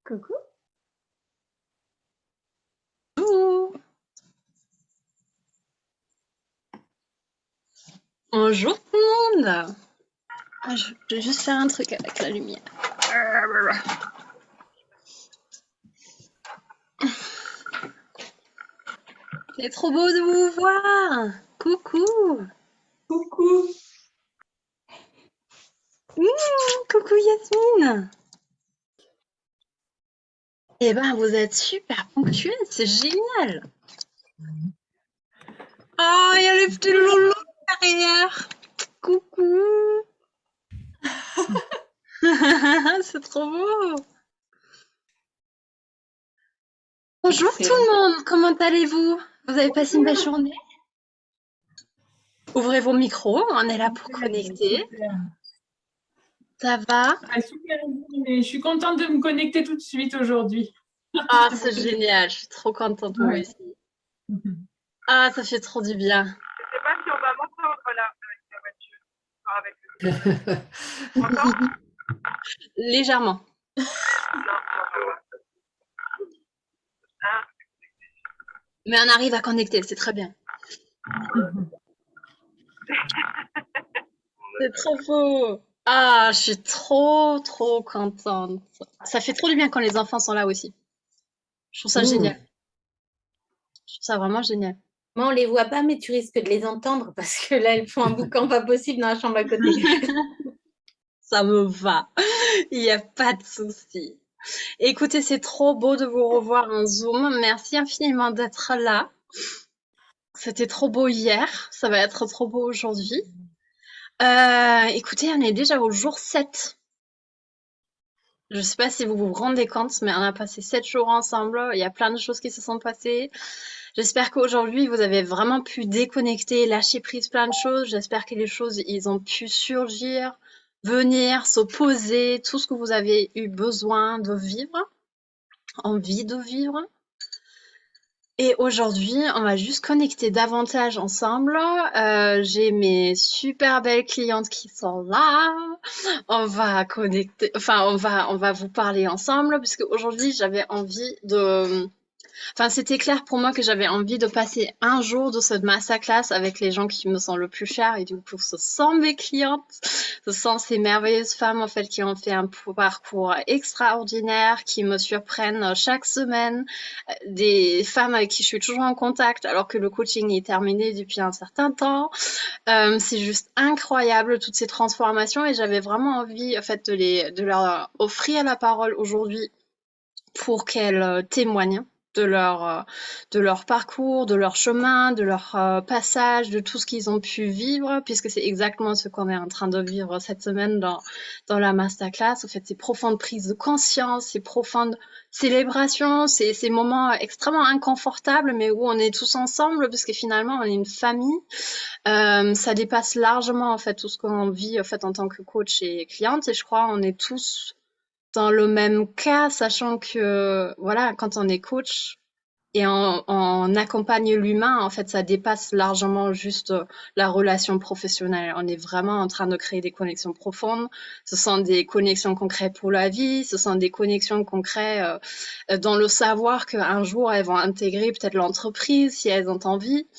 Coucou. Bonjour. Bonjour tout le monde. Je vais juste faire un truc avec la lumière. C'est trop beau de vous voir. Coucou. Coucou. Coucou Yasmine. Eh ben, vous êtes super ponctuels, c'est génial. Oh, il y a les petits loulous derrière. Coucou. C'est trop beau. Bonjour tout Excellent. le monde, comment allez-vous? Vous avez passé une belle journée? Ouvrez vos micros, on est là pour Super, connecter. super. Ça va? Ah, super journée. Je suis contente de me connecter tout de suite aujourd'hui. Ah, c'est génial, je suis trop contente moi Ouais. aussi. Ah, ça fait trop du bien. Je sais pas si on va m'entendre là avec la voiture. Enfin, avec le... On m'entend? Légèrement. Non, on m'entend pas. Hein? Mais on arrive à connecter, c'est très bien. C'est trop beau. Ah, je suis trop contente. Ça fait trop du bien quand les enfants sont là aussi. Je trouve ça génial. Je trouve ça vraiment génial. Moi, on les voit pas, mais tu risques de les entendre parce que là, elles font un boucan pas possible dans la chambre à côté. Ça me va. Il n'y a pas de souci. Écoutez, c'est trop beau de vous revoir en Zoom. Merci infiniment d'être là. C'était trop beau hier. Ça va être trop beau aujourd'hui. Écoutez, on est déjà au jour 7. Je sais pas si vous vous rendez compte, mais on a passé 7 jours ensemble. Il y a plein de choses qui se sont passées. J'espère qu'aujourd'hui, vous avez vraiment pu déconnecter, lâcher prise plein de choses. J'espère que les choses, ils ont pu surgir, venir, se poser, tout ce que vous avez eu besoin de vivre, envie de vivre. Et aujourd'hui, on va juste connecter davantage ensemble. J'ai mes super belles clientes qui sont là. On va connecter, enfin, on va vous parler ensemble, puisque aujourd'hui, j'avais envie de, enfin, c'était clair pour moi que j'avais envie de passer un jour de cette masterclass avec les gens qui me sont le plus chers. Et du coup, ce sont mes clientes, ce sont ces merveilleuses femmes, en fait, qui ont fait un parcours extraordinaire, qui me surprennent chaque semaine. Des femmes avec qui je suis toujours en contact, alors que le coaching est terminé depuis un certain temps. C'est juste incroyable, toutes ces transformations. Et j'avais vraiment envie, en fait, de leur offrir la parole aujourd'hui pour qu'elles témoignent de leur parcours, de leur chemin, de leur passage, de tout ce qu'ils ont pu vivre, puisque c'est exactement ce qu'on est en train de vivre cette semaine dans la masterclass. En fait, ces profondes prises de conscience, ces profondes célébrations, ces moments extrêmement inconfortables, mais où on est tous ensemble, parce que finalement, on est une famille. Ça dépasse largement, en fait, tout ce qu'on vit, en fait, en tant que coach et cliente, et je crois on est tous dans le même cas, sachant que, voilà, quand on est coach et on accompagne l'humain, en fait, ça dépasse largement juste la relation professionnelle. On est vraiment en train de créer des connexions profondes. Ce sont des connexions concrètes pour la vie. Ce sont des connexions concrètes dans le savoir qu'un jour, elles vont intégrer peut-être l'entreprise si elles ont envie.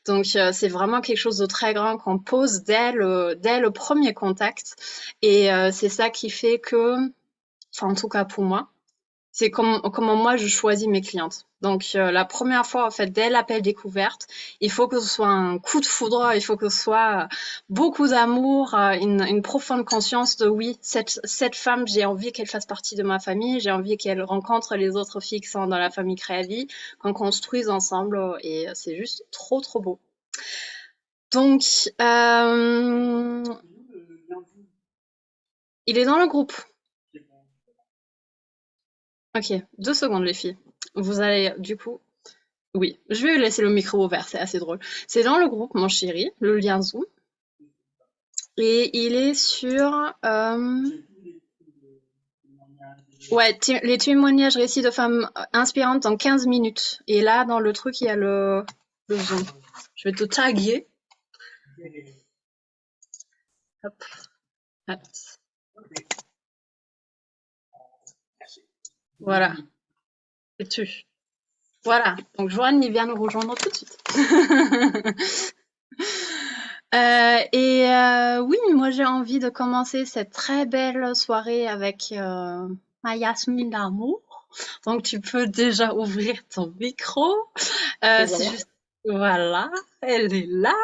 Donc, c'est vraiment quelque chose de très grand qu'on pose dès le premier contact. Et c'est ça qui fait que, enfin, en tout cas pour moi, c'est comment moi je choisis mes clientes. Donc la première fois, en fait, dès l'appel découverte, il faut que ce soit un coup de foudre, il faut que ce soit beaucoup d'amour, une profonde conscience de oui, cette femme, j'ai envie qu'elle fasse partie de ma famille, j'ai envie qu'elle rencontre les autres filles qui sont dans la famille Créavie, qu'on construise ensemble, et c'est juste trop beau. Donc, il est dans le groupe. Ok, 2 secondes les filles. Vous allez du coup. Oui, je vais laisser le micro ouvert, c'est assez drôle. C'est dans le groupe, mon chéri, le lien Zoom. Et il est sur... ouais, les témoignages récits de femmes inspirantes en 15 minutes. Et là, dans le truc, il y a le Zoom. Je vais te taguer. Hop, hop. Voilà, c'est tu. Voilà, donc Joanne, il vient nous rejoindre tout de suite. Oui, moi j'ai envie de commencer cette très belle soirée avec ma Yasmine d'amour. Donc tu peux déjà ouvrir ton micro. C'est Désolée. juste, voilà, elle est là.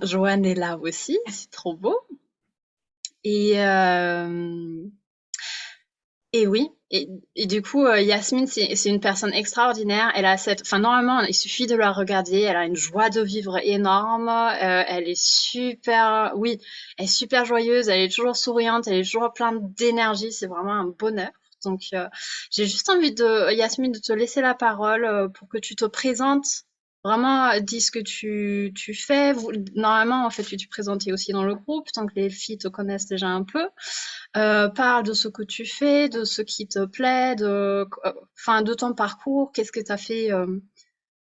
Joanne est là aussi, c'est trop beau. Et, euh, et oui, et du coup, Yasmine, c'est une personne extraordinaire. Elle a enfin, normalement, il suffit de la regarder. Elle a une joie de vivre énorme. Elle est super, oui, elle est super joyeuse. Elle est toujours souriante. Elle est toujours pleine d'énergie. C'est vraiment un bonheur. Donc, j'ai juste envie Yasmine, de te laisser la parole pour que tu te présentes. Vraiment, dis ce que tu fais. Normalement, en fait, tu te présentais aussi dans le groupe, tant que les filles te connaissent déjà un peu. Parle de ce que tu fais, de ce qui te plaît, enfin, de ton parcours. Qu'est-ce que tu as fait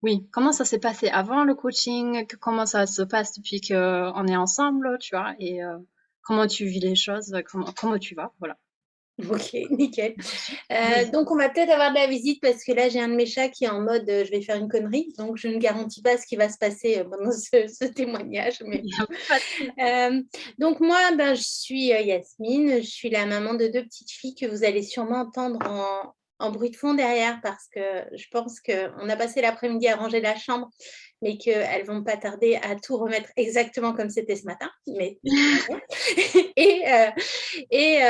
Oui, comment ça s'est passé avant le coaching? Comment ça se passe depuis qu'on est ensemble, tu vois? Et comment tu vis les choses? Comment tu vas? Voilà. Ok, nickel. Donc, on va peut-être avoir de la visite parce que là, j'ai un de mes chats qui est en mode je vais faire une connerie. Donc, je ne garantis pas ce qui va se passer pendant ce témoignage. Mais... donc, moi, je suis Yasmine. Je suis la maman de 2 petites filles que vous allez sûrement entendre en bruit de fond derrière parce que je pense qu'on a passé l'après-midi à ranger la chambre, mais qu'elles vont pas tarder à tout remettre exactement comme c'était ce matin. Mais... et,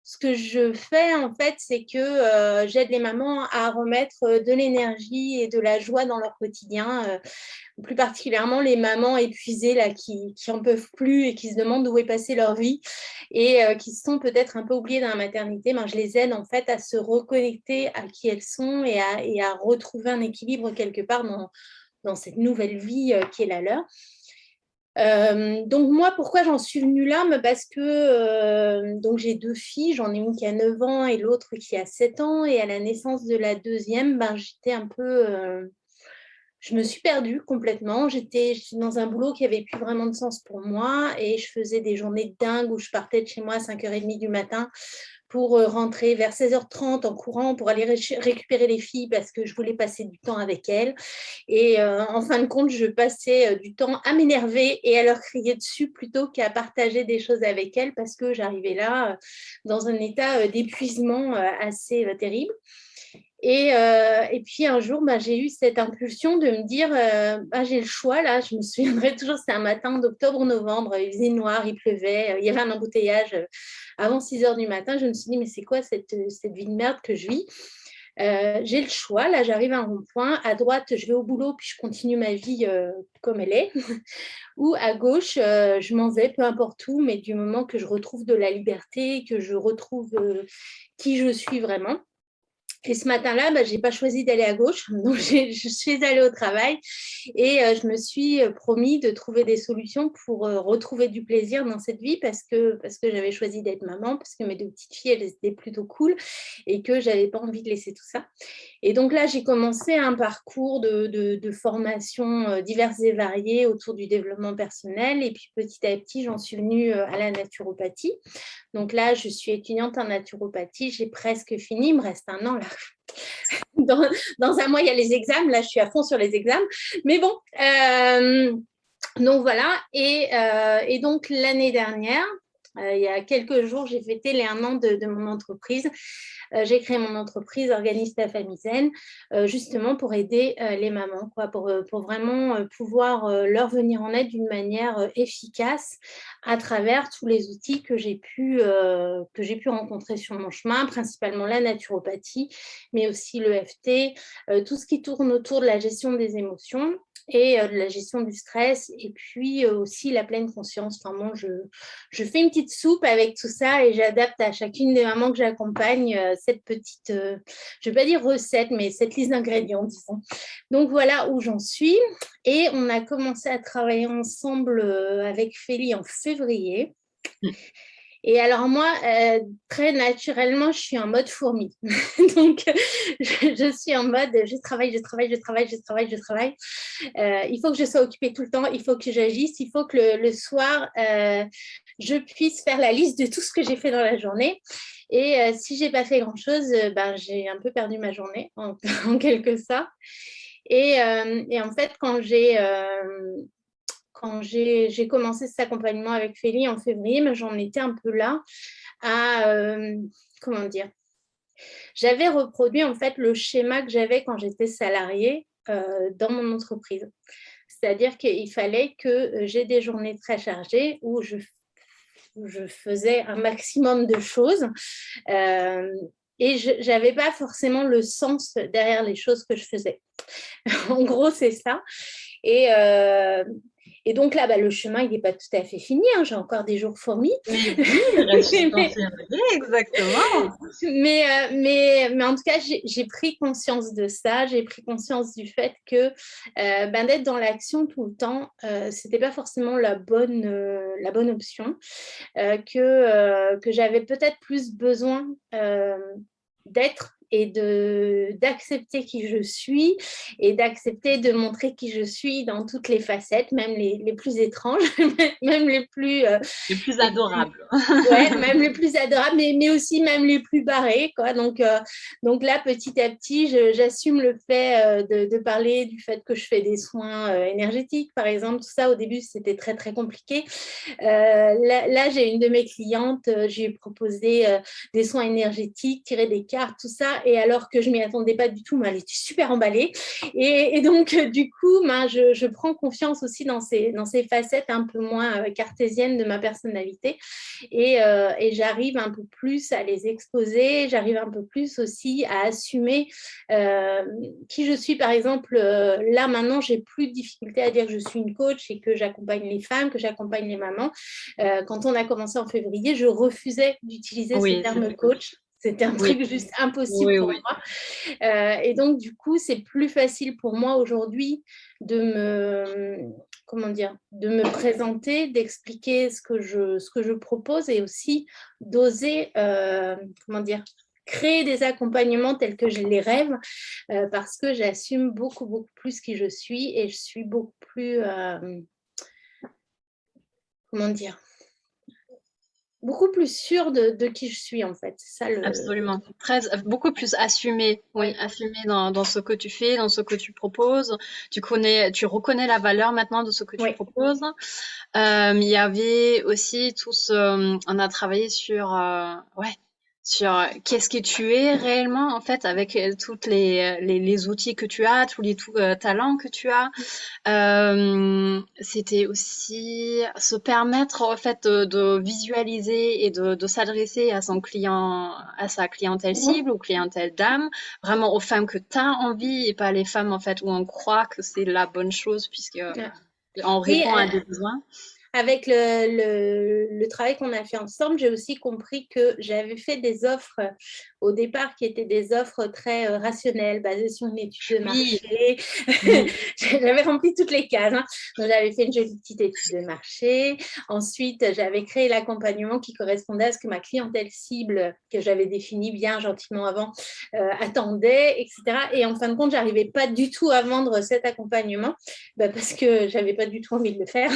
ce que je fais, en fait, c'est que j'aide les mamans à remettre de l'énergie et de la joie dans leur quotidien, plus particulièrement les mamans épuisées là, qui en peuvent plus et qui se demandent où est passée leur vie et qui se sont peut-être un peu oubliées dans la maternité. Je les aide en fait à se reconnecter à qui elles sont et à retrouver un équilibre quelque part dans cette nouvelle vie qui est la leur. Donc moi, pourquoi j'en suis venue là? Parce que donc j'ai 2 filles, j'en ai une qui a 9 ans et l'autre qui a 7 ans. Et à la naissance de la deuxième, j'étais un peu... je me suis perdue complètement. J'étais dans un boulot qui avait plus vraiment de sens pour moi et je faisais des journées dingues où je partais de chez moi à 5h30 du matin pour rentrer vers 16h30 en courant pour aller récupérer les filles parce que je voulais passer du temps avec elles. Et en fin de compte, je passais du temps à m'énerver et à leur crier dessus plutôt qu'à partager des choses avec elles parce que j'arrivais là dans un état d'épuisement assez terrible. Et puis un jour, j'ai eu cette impulsion de me dire, j'ai le choix là, je me souviendrai toujours, c'était un matin d'octobre ou novembre, il faisait noir, il pleuvait, il y avait un embouteillage avant 6h du matin. Je me suis dit, mais c'est quoi cette vie de merde que je vis? J'ai le choix, là j'arrive à un rond-point, à droite je vais au boulot puis je continue ma vie comme elle est, ou à gauche je m'en vais peu importe où, mais du moment que je retrouve de la liberté, que je retrouve qui je suis vraiment. Et ce matin-là, je n'ai pas choisi d'aller à gauche, donc je suis allée au travail et je me suis promis de trouver des solutions pour retrouver du plaisir dans cette vie parce que j'avais choisi d'être maman, parce que mes 2 petites filles, elles étaient plutôt cool et que je n'avais pas envie de laisser tout ça. Et donc là, j'ai commencé un parcours de formation diverses et variées autour du développement personnel et puis petit à petit, j'en suis venue à la naturopathie. Donc là, je suis étudiante en naturopathie, j'ai presque fini, il me reste un an là. Dans un mois, il y a les examens, là je suis à fond sur les examens. Mais bon, donc voilà. Et donc l'année dernière, il y a quelques jours, j'ai fêté les 1 an de mon entreprise. J'ai créé mon entreprise Organise ta famille zen, justement pour aider les mamans, pour vraiment pouvoir leur venir en aide d'une manière efficace à travers tous les outils que j'ai pu rencontrer sur mon chemin, principalement la naturopathie, mais aussi l'EFT, tout ce qui tourne autour de la gestion des émotions et de la gestion du stress, et puis aussi la pleine conscience. Enfin, bon, je fais une petite soupe avec tout ça et j'adapte à chacune des mamans que j'accompagne cette petite, je ne vais pas dire recette, mais cette liste d'ingrédients, disons. Donc voilà où j'en suis. Et on a commencé à travailler ensemble avec Félie en février. Et alors moi, très naturellement, je suis en mode fourmi. Donc, je suis en mode, je travaille. Il faut que je sois occupée tout le temps, il faut que j'agisse, il faut que le soir, je puisse faire la liste de tout ce que j'ai fait dans la journée. Et si j'ai pas fait grand-chose, ben, j'ai un peu perdu ma journée, en quelque sorte. Et en fait, quand j'ai commencé cet accompagnement avec Félie en février, mais j'en étais un peu là à, comment dire, j'avais reproduit en fait le schéma que j'avais quand j'étais salariée dans mon entreprise. C'est-à-dire qu'il fallait que j'ai des journées très chargées où je faisais un maximum de choses et je n'avais pas forcément le sens derrière les choses que je faisais. En gros, c'est ça. Et, et donc là, bah, le chemin, il n'est pas tout à fait fini. Hein. J'ai encore des jours fourmis. Mais oui, il reste jusqu'en février, exactement. Mais en tout cas, j'ai pris conscience de ça. J'ai pris conscience du fait que ben, d'être dans l'action tout le temps, ce n'était pas forcément la bonne option. Que j'avais peut-être plus besoin d'être et d'accepter qui je suis et d'accepter de montrer qui je suis dans toutes les facettes, même les plus étranges, même les plus adorables. Ouais, même les plus adorables, mais aussi même les plus barrés, quoi. Donc là, petit à petit, j'assume le fait de parler du fait que je fais des soins énergétiques, par exemple. Tout ça, au début, c'était très, très compliqué. Là, j'ai une de mes clientes, je lui ai proposé des soins énergétiques, tirer des cartes, tout ça. Et alors que je ne m'y attendais pas du tout, mais elle était super emballée. Et donc, du coup, je prends confiance aussi dans ces facettes un peu moins cartésiennes de ma personnalité. Et j'arrive un peu plus à les exposer, j'arrive un peu plus aussi à assumer qui je suis. Par exemple, là, maintenant, j'ai plus de difficulté à dire que je suis une coach et que j'accompagne les femmes, que j'accompagne les mamans. Quand on a commencé en février, je refusais d'utiliser ce terme coach. C'était un truc juste impossible pour moi. Et donc, du coup, c'est plus facile pour moi aujourd'hui de me présenter, d'expliquer ce que je propose et aussi d'oser, créer des accompagnements tels que je les rêve parce que j'assume beaucoup, beaucoup plus qui je suis et je suis beaucoup plus, beaucoup plus sûre de qui je suis en fait. C'est ça Absolument. Beaucoup plus assumé, oui, assumé dans ce que tu fais, dans ce que tu proposes. Tu reconnais la valeur maintenant de ce que tu proposes. Il y avait aussi on a travaillé sur qu'est-ce que tu es réellement en fait avec toutes les outils que tu as, tous les talents que tu as. C'était aussi se permettre en fait de visualiser et de s'adresser à son client, à sa clientèle cible ou clientèle d'âme, vraiment aux femmes que tu as envie et pas les femmes en fait où on croit que c'est la bonne chose puisque on répond à des besoins. Avec le travail qu'on a fait ensemble, j'ai aussi compris que j'avais fait des offres au départ qui étaient des offres très rationnelles, basées sur une étude de marché. J'avais rempli toutes les cases. Hein. Donc, j'avais fait une jolie petite étude de marché. Ensuite, j'avais créé l'accompagnement qui correspondait à ce que ma clientèle cible, que j'avais définie bien gentiment avant, attendait, etc. Et en fin de compte, je n'arrivais pas du tout à vendre cet accompagnement parce que je n'avais pas du tout envie de le faire.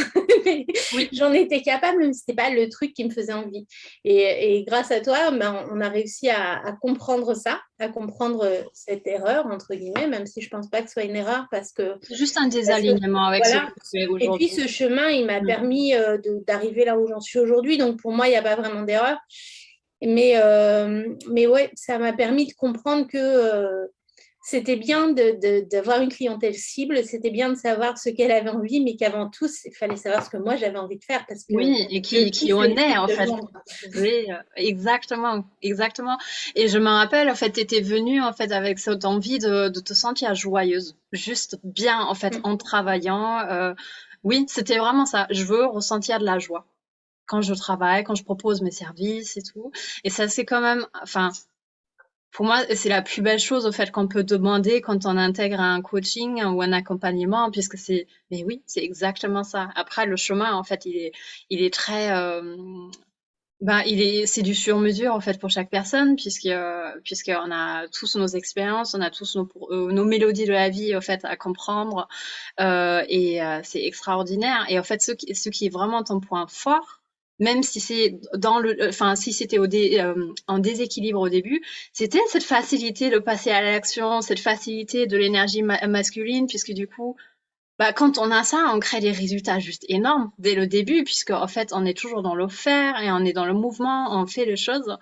J'en étais capable, mais ce n'était pas le truc qui me faisait envie. Et grâce à toi, on a réussi à comprendre ça, à comprendre cette erreur, entre guillemets, même si je ne pense pas que ce soit une erreur parce que... C'est juste un désalignement avec ce que tu es aujourd'hui. Et puis, ce chemin, il m'a permis d'arriver là où j'en suis aujourd'hui. Donc, pour moi, il n'y a pas vraiment d'erreur. Mais ouais, ça m'a permis de comprendre que... c'était bien d'avoir une clientèle cible, c'était bien de savoir ce qu'elle avait envie, mais qu'avant tout, il fallait savoir ce que moi j'avais envie de faire. Parce que oui, et qui en est en fait. Oui, exactement, exactement. Et je me rappelle, en fait, tu étais venue en fait avec cette envie de te sentir joyeuse, juste bien en fait en travaillant. Oui, c'était vraiment ça. Je veux ressentir de la joie quand je travaille, quand je propose mes services et tout. Et ça, c'est quand même, enfin. Pour moi, c'est la plus belle chose au fait qu'on peut demander quand on intègre un coaching ou un accompagnement, puisque mais oui, c'est exactement ça. Après, le chemin, en fait, il est très, Ben, c'est du sur-mesure en fait pour chaque personne, puisqu'on a tous nos expériences, on a tous nos mélodies de la vie en fait à comprendre, c'est extraordinaire. Et en fait, ce qui est vraiment ton point fort, même si c'est enfin si c'était en déséquilibre au début, c'était cette facilité de passer à l'action, cette facilité de l'énergie masculine, puisque du coup bah, quand on a ça, on crée des résultats juste énormes dès le début, puisque en fait, on est toujours dans le faire et on est dans le mouvement, on fait les choses.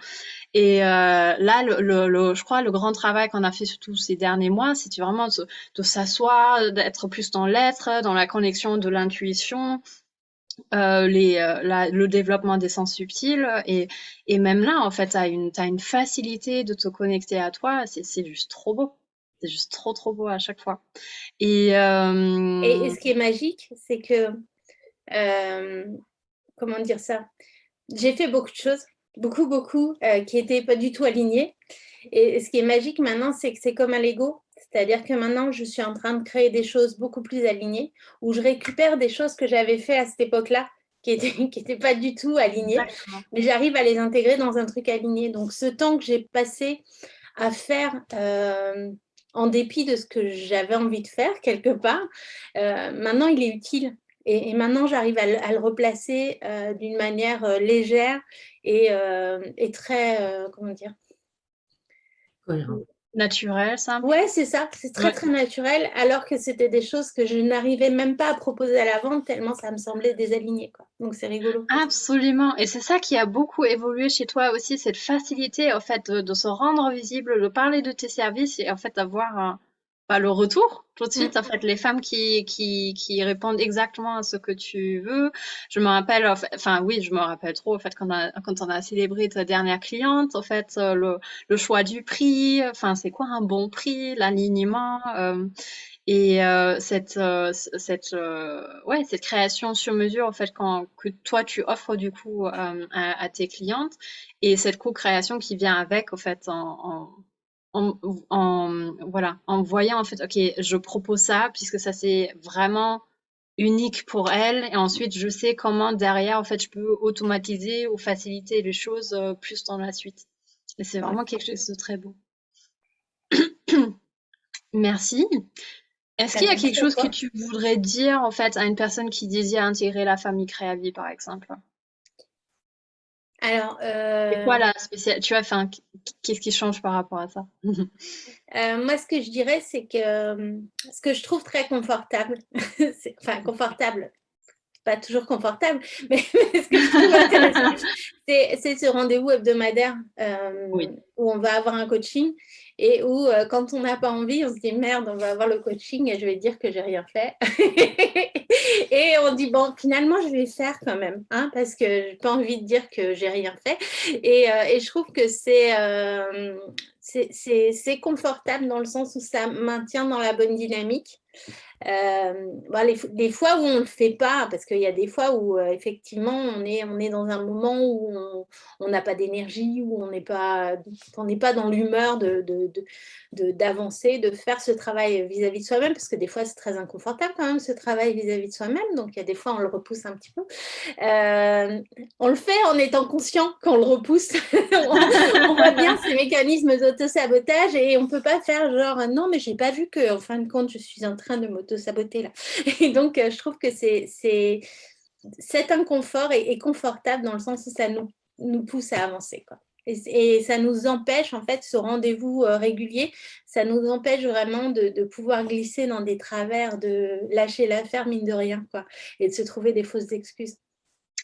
Et là, je crois, le grand travail qu'on a fait surtout ces derniers mois, c'était vraiment de s'asseoir, d'être plus dans l'être, dans la connexion de l'intuition, le développement des sens subtils. Et même là, en fait, t'as une facilité de te connecter à toi. C'est juste trop beau. C'est juste trop, trop beau à chaque fois. Et Et ce qui est magique, c'est que, comment dire ça? J'ai fait beaucoup de choses, beaucoup, qui n'étaient pas du tout alignées. Et ce qui est magique maintenant, c'est que c'est comme un Lego. C'est-à-dire que maintenant, je suis en train de créer des choses beaucoup plus alignées, où je récupère des choses que j'avais fait à cette époque-là, qui étaient pas du tout alignées, exactement. mais j'arrive à les intégrer dans un truc aligné. Donc, ce temps que j'ai passé à faire, en dépit de ce que j'avais envie de faire quelque part, maintenant, il est utile. Et maintenant, j'arrive à le replacer d'une manière légère et très, comment dire, Cohérent. Naturel, simple. ouais, c'est ça, c'est très Ouais. très naturel, alors que c'était des choses que je n'arrivais même pas à proposer à la vente tellement ça me semblait désaligné, quoi. Donc c'est rigolo. Absolument. Et c'est ça qui a beaucoup évolué chez toi aussi, cette facilité, en fait, de se rendre visible, de parler de tes services et, en fait, d'avoir bah, le retour tout de suite. En fait, les femmes qui répondent exactement à ce que tu veux. Je me rappelle, enfin, oui, je me rappelle trop, en fait, quand on a célébré ta dernière cliente, en fait, le choix du prix, enfin, c'est quoi un bon prix, l'alignement, et ouais, cette création sur mesure, en fait, que toi, tu offres du coup à tes clientes, et cette co-création qui vient avec, en fait, voilà, en voyant, en fait, OK, je propose ça, puisque ça, c'est vraiment unique pour elle, et ensuite, je sais comment, derrière, en fait, je peux automatiser ou faciliter les choses plus dans la suite. Et c'est vraiment quelque chose de très beau. Merci. Est-ce qu'il y a quelque chose que tu voudrais dire en fait à une personne qui désire intégrer la famille Créavi, par exemple? Alors, C'est quoi la spéciale? Tu vois, enfin, qu'est-ce qui change par rapport à ça? moi, ce que je dirais, c'est que ce que je trouve très confortable, enfin confortable, pas toujours confortable, mais ce que je trouve intéressant, c'est ce rendez-vous hebdomadaire Oui. où on va avoir un coaching et où quand on n'a pas envie, on se dit merde, on va avoir le coaching et je vais dire que j'ai rien fait. Et on dit bon, finalement, je vais faire quand même, hein, parce que j'ai pas envie de dire que j'ai rien fait. Et je trouve que c'est confortable dans le sens où ça maintient dans la bonne dynamique. Bon, les fois où on ne le fait pas, parce qu'il y a des fois où effectivement on est dans un moment où on n'a pas d'énergie, où on n'est pas dans l'humeur d'avancer, de faire ce travail vis-à-vis de soi-même, parce que des fois c'est très inconfortable quand même ce travail vis-à-vis de soi-même, donc il y a des fois on le repousse un petit peu. On le fait en étant conscient qu'on le repousse. On voit bien ces mécanismes d'auto-sabotage et on ne peut pas faire genre non, mais je n'ai pas vu que, en fin de compte, je suis en train de m'auto-saboter là. Et donc, je trouve que cet inconfort est confortable dans le sens où ça nous pousse à avancer, quoi. Et ça nous empêche, en fait, ce rendez-vous régulier, ça nous empêche vraiment de pouvoir glisser dans des travers, de lâcher l'affaire, mine de rien, quoi, et de se trouver des fausses excuses.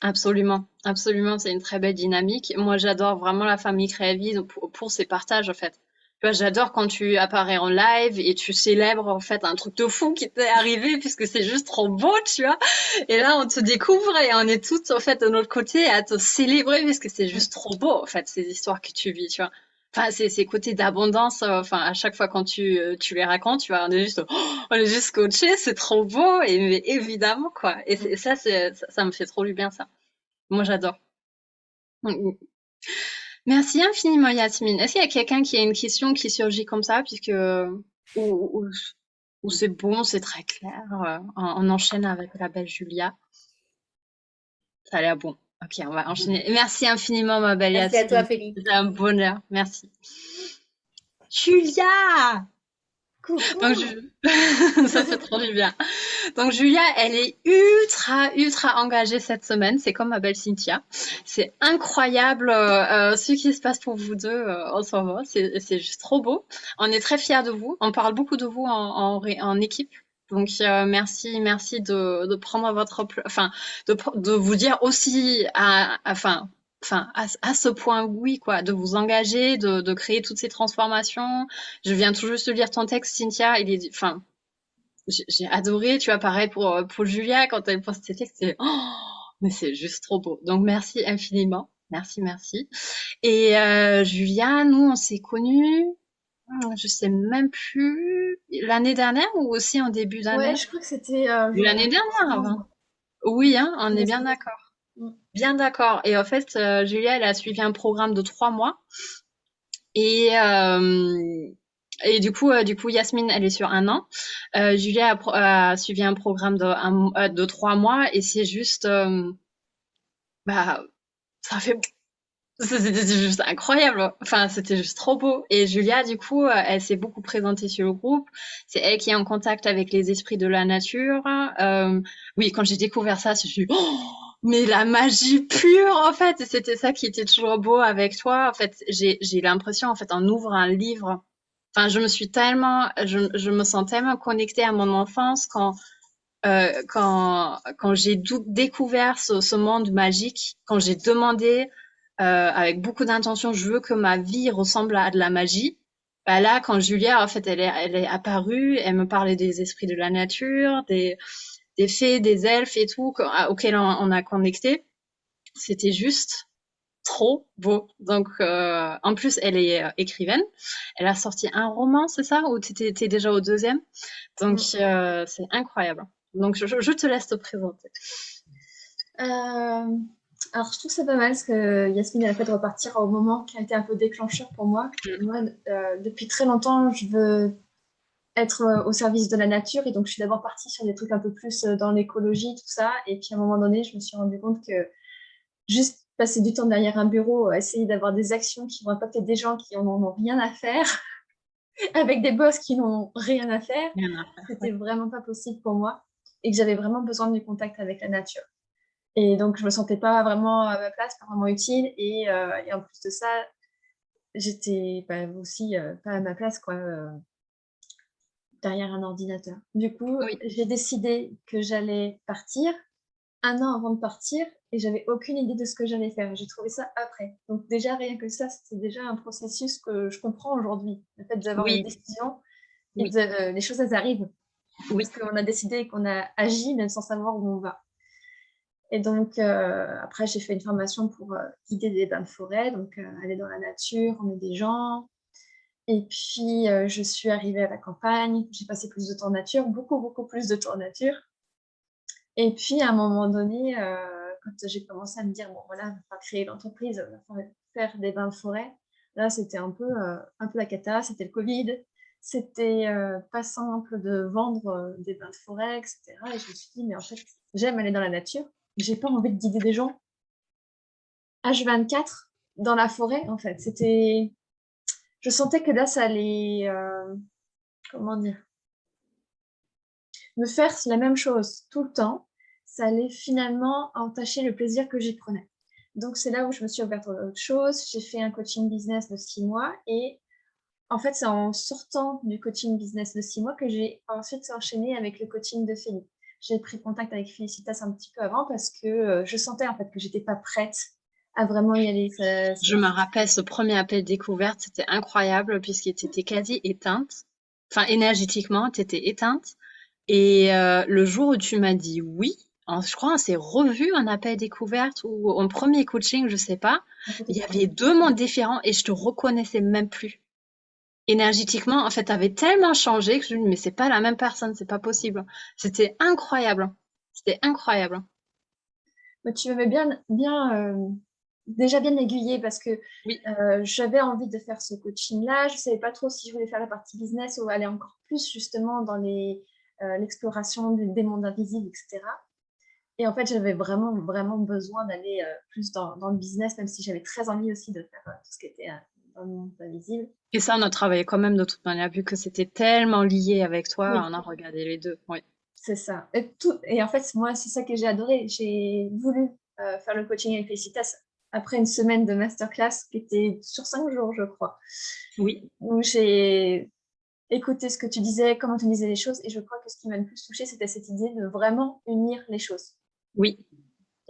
Absolument, absolument, c'est une très belle dynamique. Moi, j'adore vraiment la famille Créavi pour ses partages, en fait. Tu vois, j'adore quand tu apparais en live et tu célèbres, en fait, un truc de fou qui t'est arrivé, puisque c'est juste trop beau, tu vois. Et là, on te découvre et on est toutes, en fait, de notre côté à te célébrer, puisque c'est juste trop beau, en fait, ces histoires que tu vis, tu vois. Enfin, ces côtés d'abondance, enfin, à chaque fois quand tu les racontes, tu vois, on est juste scotché, c'est trop beau, et mais évidemment, quoi. Et ça me fait trop du bien, ça. Moi, j'adore. Merci infiniment, Yasmine. Est-ce qu'il y a quelqu'un qui a une question qui surgit comme ça, ou, ou c'est bon, c'est très clair, on enchaîne avec la belle Julia. Ça a l'air bon. Ok, on va enchaîner. Merci infiniment, ma belle Merci à Yasmine. toi, Félix. C'est un bonheur. Merci. Julia! Coucou. Donc, ça fait trop du bien. Donc, Julia, elle est ultra engagée cette semaine. C'est comme ma belle Cynthia. C'est incroyable ce qui se passe pour vous deux en ce moment. C'est juste trop beau. On est très fiers de vous. On parle beaucoup de vous en équipe. Donc, merci de prendre enfin, de vous dire aussi à ce point, oui, quoi, de vous engager, de créer toutes ces transformations. Je viens tout juste de lire ton texte, Cynthia. J'ai adoré, tu vois, pareil pour Julia, quand elle poste ses textes, mais c'est juste trop beau. Donc, merci infiniment. Merci. Et Julia, nous, on s'est connus, je sais même plus, l'année dernière ou aussi en début d'année? Ouais, je crois que c'était L'année dernière, avant. Oui, hein, on est bien semestre. d'accord. Bien d'accord. Et en fait, Julia, elle a suivi un programme de 3 mois. Et du coup, Yasmine, elle est sur 1 an. Julia a suivi un programme de 3 mois et c'est juste, bah, ça fait, c'était juste incroyable. Enfin, c'était juste trop beau. Et Julia, du coup, elle s'est beaucoup présentée sur le groupe. C'est elle qui est en contact avec les esprits de la nature. Oui, quand j'ai découvert ça, je me suis dit, oh, mais la magie pure, en fait. Et c'était ça qui était toujours beau avec toi. En fait, j'ai l'impression, en fait, en ouvrant un livre, enfin, je me sens tellement connectée à mon enfance quand j'ai découvert ce monde magique, quand j'ai demandé avec beaucoup d'intention, je veux que ma vie ressemble à de la magie. Bah là, quand Julia, en fait, elle est apparue, elle me parlait des esprits de la nature, des fées, des elfes et tout, auxquels on a connecté. C'était juste trop beau. Donc, en plus, elle est écrivaine. Elle a sorti un roman, c'est ça? Ou t'es déjà au deuxième? Donc, c'est incroyable. Donc, je te laisse te présenter. Alors, je trouve ça pas mal parce que Yasmine elle a fait de repartir au moment qui a été un peu déclencheur pour moi. Moi, depuis très longtemps, je veux être au service de la nature et donc je suis d'abord partie sur des trucs un peu plus dans l'écologie, tout ça. Et puis à un moment donné, je me suis rendu compte que juste passer du temps derrière un bureau, essayer d'avoir des actions qui vont impacter des gens qui en ont rien à faire, avec des boss qui n'ont rien à faire, c'était vraiment pas possible pour moi et que j'avais vraiment besoin du contact avec la nature. Et donc, je me sentais pas vraiment à ma place, pas vraiment utile. Et en plus de ça, j'étais aussi pas à ma place, quoi, derrière un ordinateur. Du coup, Oui. j'ai décidé que j'allais partir 1 an avant de partir et j'avais aucune idée de ce que j'allais faire. J'ai trouvé ça après. Donc déjà, rien que ça, c'était déjà un processus que je comprends aujourd'hui. Le fait d'avoir une décision et Oui. les choses, elles arrivent. Oui. Parce qu'on a décidé et qu'on a agi même sans savoir où on va. Et donc, après, j'ai fait une formation pour guider des bains de forêt, donc aller dans la nature, emmener des gens. Et puis, je suis arrivée à la campagne, j'ai passé plus de temps en nature, beaucoup plus de temps en nature. Et puis, à un moment donné, quand j'ai commencé à me dire, bon, voilà, on va créer l'entreprise, on va faire des bains de forêt, là, c'était un peu la cata, c'était le Covid, c'était pas simple de vendre des bains de forêt, etc. Et je me suis dit, mais en fait, j'aime aller dans la nature, j'ai pas envie de guider des gens H24 dans la forêt, en fait. Je sentais que là, ça allait, comment dire, me faire la même chose tout le temps. Ça allait finalement entacher le plaisir que j'y prenais. Donc, c'est là où je me suis ouverte à autre chose. J'ai fait un coaching business de 6 mois et en fait, c'est en sortant du coaching business de 6 mois que j'ai ensuite enchaîné avec le coaching de Félicie. J'ai pris contact avec Félicitas un petit peu avant parce que je sentais en fait que j'étais pas prête à vraiment y aller. Je me rappelle ce premier appel découverte, c'était incroyable puisque tu étais quasi éteinte. Enfin, énergétiquement, tu étais éteinte. Et le jour où tu m'as dit oui, je crois on s'est revu en appel découverte ou en premier coaching, je sais pas. Il y avait 2 mondes différents et je te reconnaissais même plus. Énergétiquement, en fait, t'avais tellement changé que je me dis mais c'est pas la même personne, c'est pas possible. C'était incroyable. C'était incroyable. Mais tu m'avais déjà bien aiguillée parce que Oui. j'avais envie de faire ce coaching-là. Je savais pas trop si je voulais faire la partie business ou aller encore plus justement dans l'exploration des mondes invisibles, etc. Et en fait, j'avais vraiment, vraiment besoin d'aller plus dans le business, même si j'avais très envie aussi de faire tout ce qui était dans le monde invisible. Et ça, on a travaillé quand même de toute manière, vu que c'était tellement lié avec toi, Oui, on a regardé les deux. Oui. c'est ça. Et en fait, moi, c'est ça que j'ai adoré. J'ai voulu faire le coaching avec Felicitas après une semaine de masterclass qui était sur 5 jours, je crois. Oui. Où j'ai écouté ce que tu disais, comment tu disais les choses, et je crois que ce qui m'a le plus touchée, c'était cette idée de vraiment unir les choses. Oui.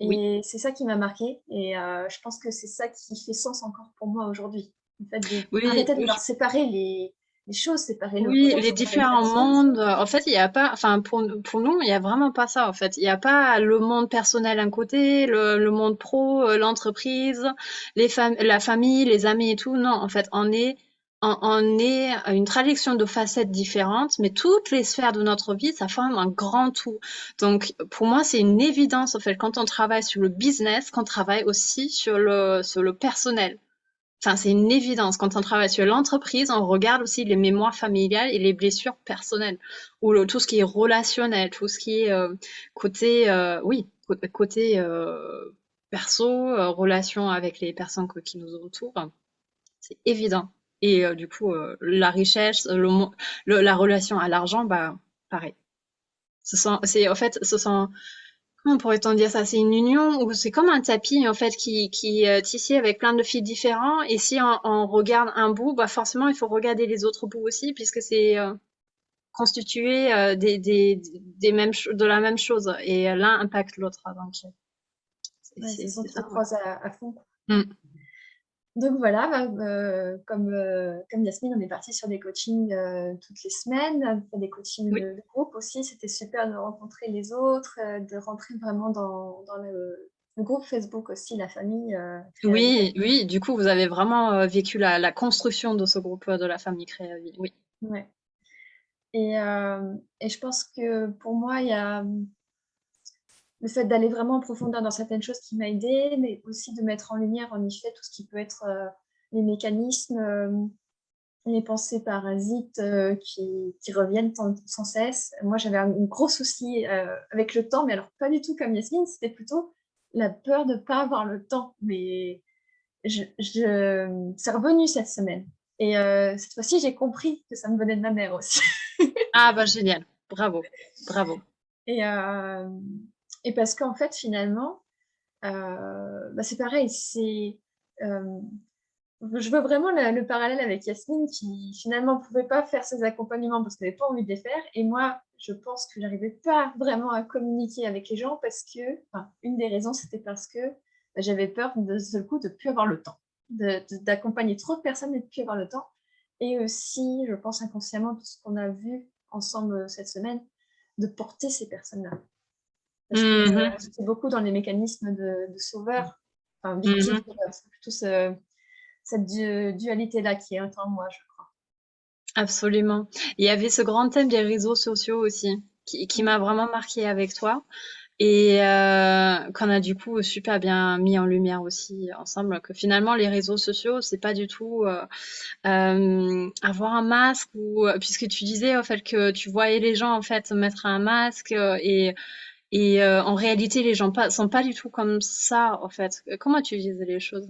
Oui. Et c'est ça qui m'a marquée, et je pense que c'est ça qui fait sens encore pour moi aujourd'hui. Le fait Oui, d'arrêter de oui. vouloir séparer les choses, séparer le Oui, corps, les séparer les différents personnes. mondes. En fait, il y a pas, enfin, pour nous, il y a vraiment pas ça, en fait. Il y a pas le monde personnel d'un côté, le monde pro, l'entreprise, la famille, les amis et tout. Non, en fait, on est une traduction de facettes différentes, mais toutes les sphères de notre vie, ça forme un grand tout. Donc, pour moi, c'est une évidence, en fait, quand on travaille sur le business, qu'on travaille aussi sur le personnel. Enfin, c'est une évidence. Quand on travaille sur l'entreprise, on regarde aussi les mémoires familiales et les blessures personnelles, ou tout ce qui est relationnel, tout ce qui est côté, oui, côté perso, relation avec les personnes qui nous entourent. C'est évident. Et du coup, la richesse, la relation à l'argent, bah, pareil. En fait, comment pourrait-on dire ça? C'est une union ou c'est comme un tapis en fait qui est tissé avec plein de fils différents. Et si on regarde un bout, bah forcément il faut regarder les autres bouts aussi puisque c'est constitué de la même chose et l'un impacte l'autre. Donc Ouais, c'est ça ça. s'entrecroise à fond. Mm. Donc voilà, comme Yasmine, on est parti sur des coachings toutes les semaines, on fait des coachings Oui. de groupe aussi. C'était super de rencontrer les autres, de rentrer vraiment dans le groupe Facebook aussi, la famille Créaville. Oui. Du coup, vous avez vraiment vécu la construction de ce groupe de la famille Créaville. Oui. Ouais. Et je pense que pour moi, il y a le fait d'aller vraiment en profondeur dans certaines choses qui m'a aidée, mais aussi de mettre en lumière, en effet, tout ce qui peut être les mécanismes, les pensées parasites qui reviennent sans cesse. Moi, j'avais un gros souci avec le temps, mais alors pas du tout comme Yasmine, c'était plutôt la peur de ne pas avoir le temps. Mais c'est revenu cette semaine. Et cette fois-ci, j'ai compris que ça me venait de ma mère aussi. Ah bah génial. Bravo. Et parce qu'en fait, finalement, c'est pareil, je vois vraiment le parallèle avec Yasmine qui finalement ne pouvait pas faire ses accompagnements parce qu'elle n'avait pas envie de les faire. Et moi, je pense que j'arrivais pas vraiment à communiquer avec les gens parce que, une des raisons, c'était parce que j'avais peur de ce coup de ne plus avoir le temps, d'accompagner trop de personnes et de ne plus avoir le temps. Et aussi, je pense inconsciemment, tout ce qu'on a vu ensemble cette semaine, de porter ces personnes-là. Parce que j'étais beaucoup dans les mécanismes de sauveur, enfin victime-sauveur. C'est plutôt cette dualité-là qui est en moi, je crois. Absolument. Il y avait ce grand thème des réseaux sociaux aussi, qui m'a vraiment marqué avec toi et qu'on a du coup super bien mis en lumière aussi ensemble, que finalement les réseaux sociaux, c'est pas du tout avoir un masque ou puisque tu disais en fait que tu voyais les gens en fait mettre un masque et en réalité les gens sont pas du tout comme ça en fait. Comment tu disais les choses?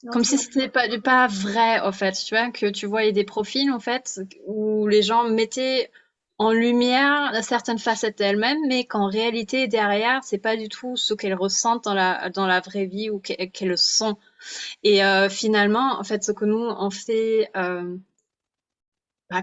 Non, Comme si c'était pas vrai, en fait, tu vois, que tu voyais des profils, en fait, où les gens mettaient en lumière certaines facettes d'elles-mêmes, mais qu'en réalité, derrière, c'est pas du tout ce qu'elles ressentent dans la vraie vie ou qu'elles sont. Et finalement, en fait, ce que nous, on fait,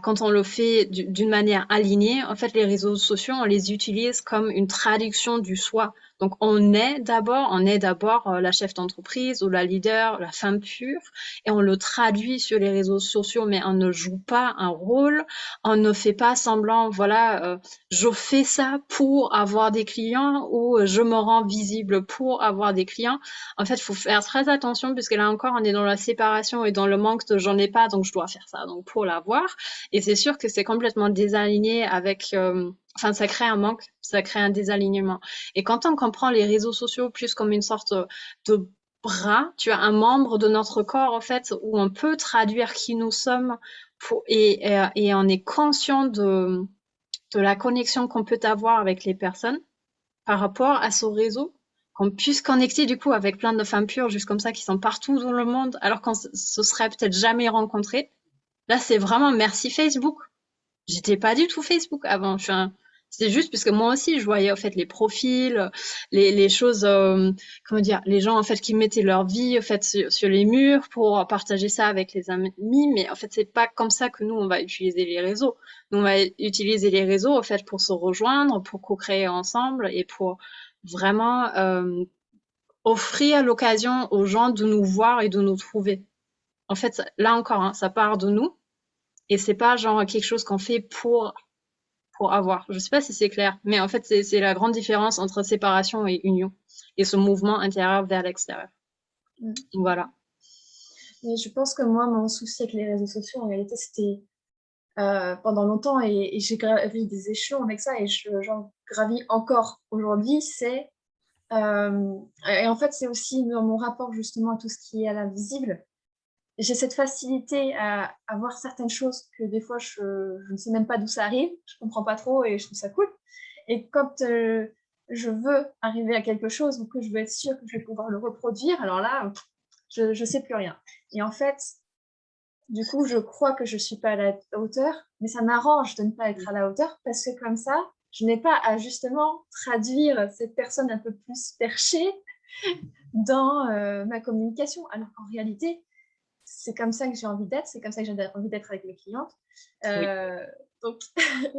quand on le fait d'une manière alignée, en fait, les réseaux sociaux, on les utilise comme une traduction du soi. Donc, on est d'abord la chef d'entreprise ou la leader, la femme pure, et on le traduit sur les réseaux sociaux, mais on ne joue pas un rôle, on ne fait pas semblant, voilà, je fais ça pour avoir des clients ou je me rends visible pour avoir des clients. En fait, il faut faire très attention puisque là encore, on est dans la séparation et dans le manque de j'en ai pas, donc je dois faire ça, donc pour l'avoir. Et c'est sûr que c'est complètement désaligné avec, enfin, ça crée un manque, ça crée un désalignement. Et quand on comprend les réseaux sociaux plus comme une sorte de bras, tu as un membre de notre corps, en fait, où on peut traduire qui nous sommes et on est conscient de la connexion qu'on peut avoir avec les personnes par rapport à ce réseau, qu'on puisse connecter du coup avec plein de femmes pures juste comme ça qui sont partout dans le monde alors qu'on se serait peut-être jamais rencontrés. Là, c'est vraiment merci Facebook. J'étais pas du tout Facebook avant. C'est juste parce que moi aussi, je voyais en fait les profils, les choses, comment dire, les gens en fait qui mettaient leur vie en fait sur les murs pour partager ça avec les amis. Mais en fait, c'est pas comme ça que nous on va utiliser les réseaux. Nous on va utiliser les réseaux en fait pour se rejoindre, pour co-créer ensemble et pour vraiment offrir l'occasion aux gens de nous voir et de nous trouver. En fait, là encore, hein, ça part de nous et c'est pas genre quelque chose qu'on fait pour avoir. Je sais pas si c'est clair, mais en fait, c'est la grande différence entre séparation et union et ce mouvement intérieur vers l'extérieur. Mm. Voilà. Mais je pense que moi, mon souci avec les réseaux sociaux, en réalité, c'était pendant longtemps, et j'ai gravi des échelons avec ça, et j'en gravis encore aujourd'hui, c'est... et en fait, c'est aussi dans mon rapport justement à tout ce qui est à l'invisible. J'ai cette facilité à voir certaines choses que des fois, je ne sais même pas d'où ça arrive, je comprends pas trop et je trouve ça cool. Et quand je veux arriver à quelque chose ou que je veux être sûre que je vais pouvoir le reproduire, alors là, je sais plus rien. Et en fait, du coup, je crois que je suis pas à la hauteur, mais ça m'arrange de ne pas être à la hauteur parce que comme ça, je n'ai pas à justement traduire cette personne un peu plus perchée dans ma communication. Alors qu'en réalité, c'est comme ça que j'ai envie d'être, c'est comme ça que j'ai envie d'être avec mes clientes. Oui. Donc,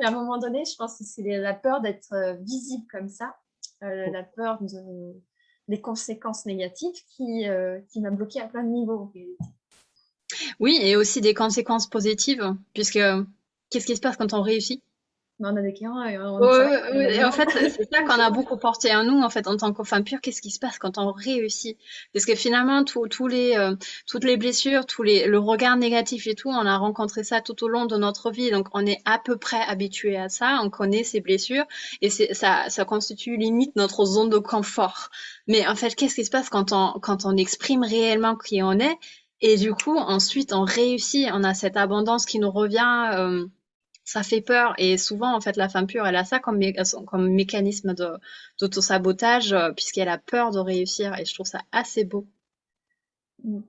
à un moment donné, je pense que c'est la peur d'être visible comme ça, la peur des conséquences négatives qui m'a bloquée à plein de niveaux en réalité. Oui, et aussi des conséquences positives, puisque qu'est-ce qui se passe quand on réussit? On a des clients et on Et en fait, c'est ça qu'on a beaucoup porté à nous, en fait, en tant que femme pure. Qu'est-ce qui se passe quand on réussit? Parce que finalement, toutes les blessures, le regard négatif et tout, on a rencontré ça tout au long de notre vie. Donc, on est à peu près habitué à ça. On connaît ces blessures et ça constitue limite notre zone de confort. Mais en fait, qu'est-ce qui se passe quand on exprime réellement qui on est? Et du coup, ensuite, on réussit. On a cette abondance qui nous revient. Ça fait peur et souvent en fait la femme pure elle a ça comme mécanisme d'auto-sabotage puisqu'elle a peur de réussir et je trouve ça assez beau. Mm.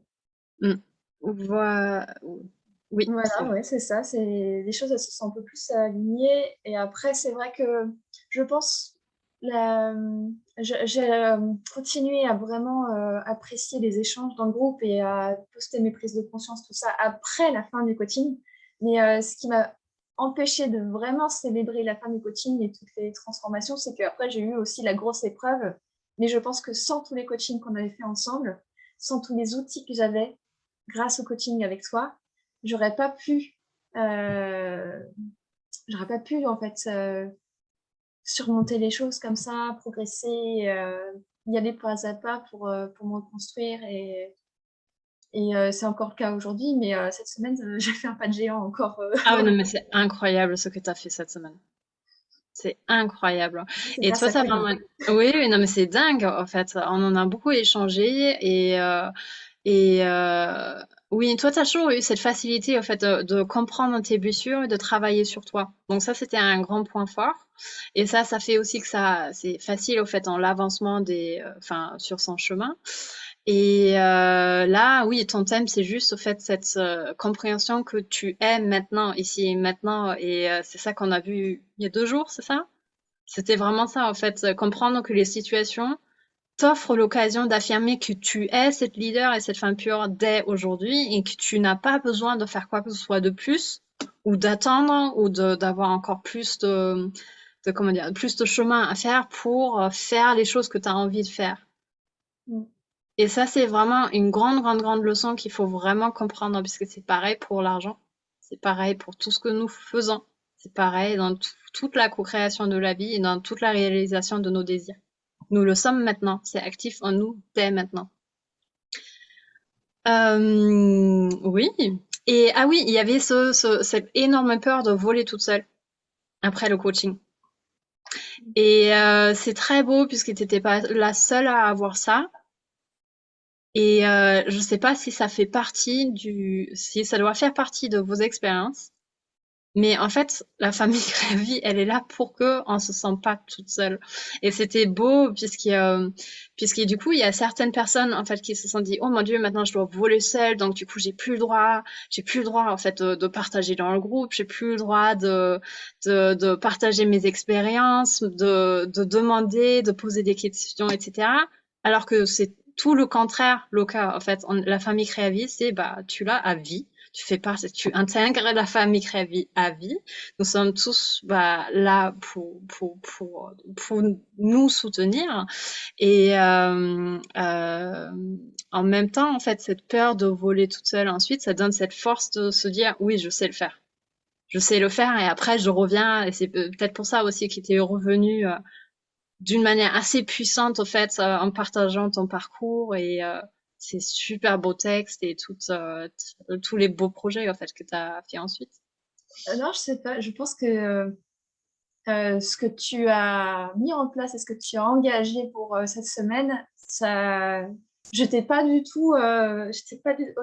Oui, Voilà, ouais, c'est ça. Les choses, elles se sont un peu plus alignées. Et après, c'est vrai que je pense, j'ai continué à vraiment apprécier les échanges dans le groupe et à poster mes prises de conscience, tout ça, après la fin du coaching. Mais ce qui m'a empêché de vraiment célébrer la fin du coaching et toutes les transformations, c'est qu'après, j'ai eu aussi la grosse épreuve. Mais je pense que sans tous les coachings qu'on avait fait ensemble, sans tous les outils que j'avais grâce au coaching avec toi, j'aurais pas pu en fait surmonter les choses comme ça, progresser, y aller pas à pas pour me reconstruire et c'est encore le cas aujourd'hui, mais cette semaine j'ai fait un pas de géant encore. Ah ouais, non mais c'est incroyable ce que tu as fait cette semaine. C'est incroyable. C'est Et grâce toi, à ça toi. vraiment... Oui, oui, non mais c'est dingue en fait. On en a beaucoup échangé et oui, toi, tu as toujours eu cette facilité en fait de comprendre tes blessures et de travailler sur toi. Donc ça, c'était un grand point fort. Et ça fait aussi que c'est facile au fait en l'avancement enfin, sur son chemin. Et là, oui, ton thème, c'est juste au fait cette compréhension que tu es maintenant, ici et maintenant. Et c'est ça qu'on a vu il y a 2 jours, c'est ça? C'était vraiment ça, en fait, comprendre que les situations t'offre l'occasion d'affirmer que tu es cette leader et cette femme pure dès aujourd'hui et que tu n'as pas besoin de faire quoi que ce soit de plus ou d'attendre ou d'avoir encore plus comment dire, plus de chemin à faire pour faire les choses que tu as envie de faire. Mm. Et ça, c'est vraiment une grande, grande, grande leçon qu'il faut vraiment comprendre puisque c'est pareil pour l'argent. C'est pareil pour tout ce que nous faisons. C'est pareil dans toute la co-création de la vie et dans toute la réalisation de nos désirs. Nous le sommes maintenant. C'est actif en nous dès maintenant. Oui. Et ah oui, il y avait cette énorme peur de voler toute seule après le coaching. Et c'est très beau puisque tu n'étais pas la seule à avoir ça. Et je sais pas si ça fait partie si ça doit faire partie de vos expériences. Mais en fait, la famille Crévy, elle est là pour que on se sente pas toute seule. Et c'était beau puisque du coup, il y a certaines personnes en fait qui se sont dit, oh mon Dieu, maintenant je dois voler seule, donc du coup j'ai plus le droit en fait de partager dans le groupe, j'ai plus le droit de partager mes expériences, de demander, de poser des questions, etc. Alors que c'est tout le contraire le cas. En fait, la famille Crévy, c'est bah tu l'as à vie. Tu fais partie, tu intègres la famille Crévy à vie. Nous sommes tous bah, là pour nous soutenir. Et en même temps, en fait, cette peur de voler toute seule ensuite, ça donne cette force de se dire, oui, je sais le faire. Je sais le faire et après je reviens. Et c'est peut-être pour ça aussi qu'il était revenu d'une manière assez puissante, au fait, en partageant ton parcours et ces super beaux textes et tous les beaux projets, en fait, que tu as fait ensuite. Non, je sais pas. Je pense que ce que tu as mis en place et ce que tu as engagé pour cette semaine, ça, j'étais pas au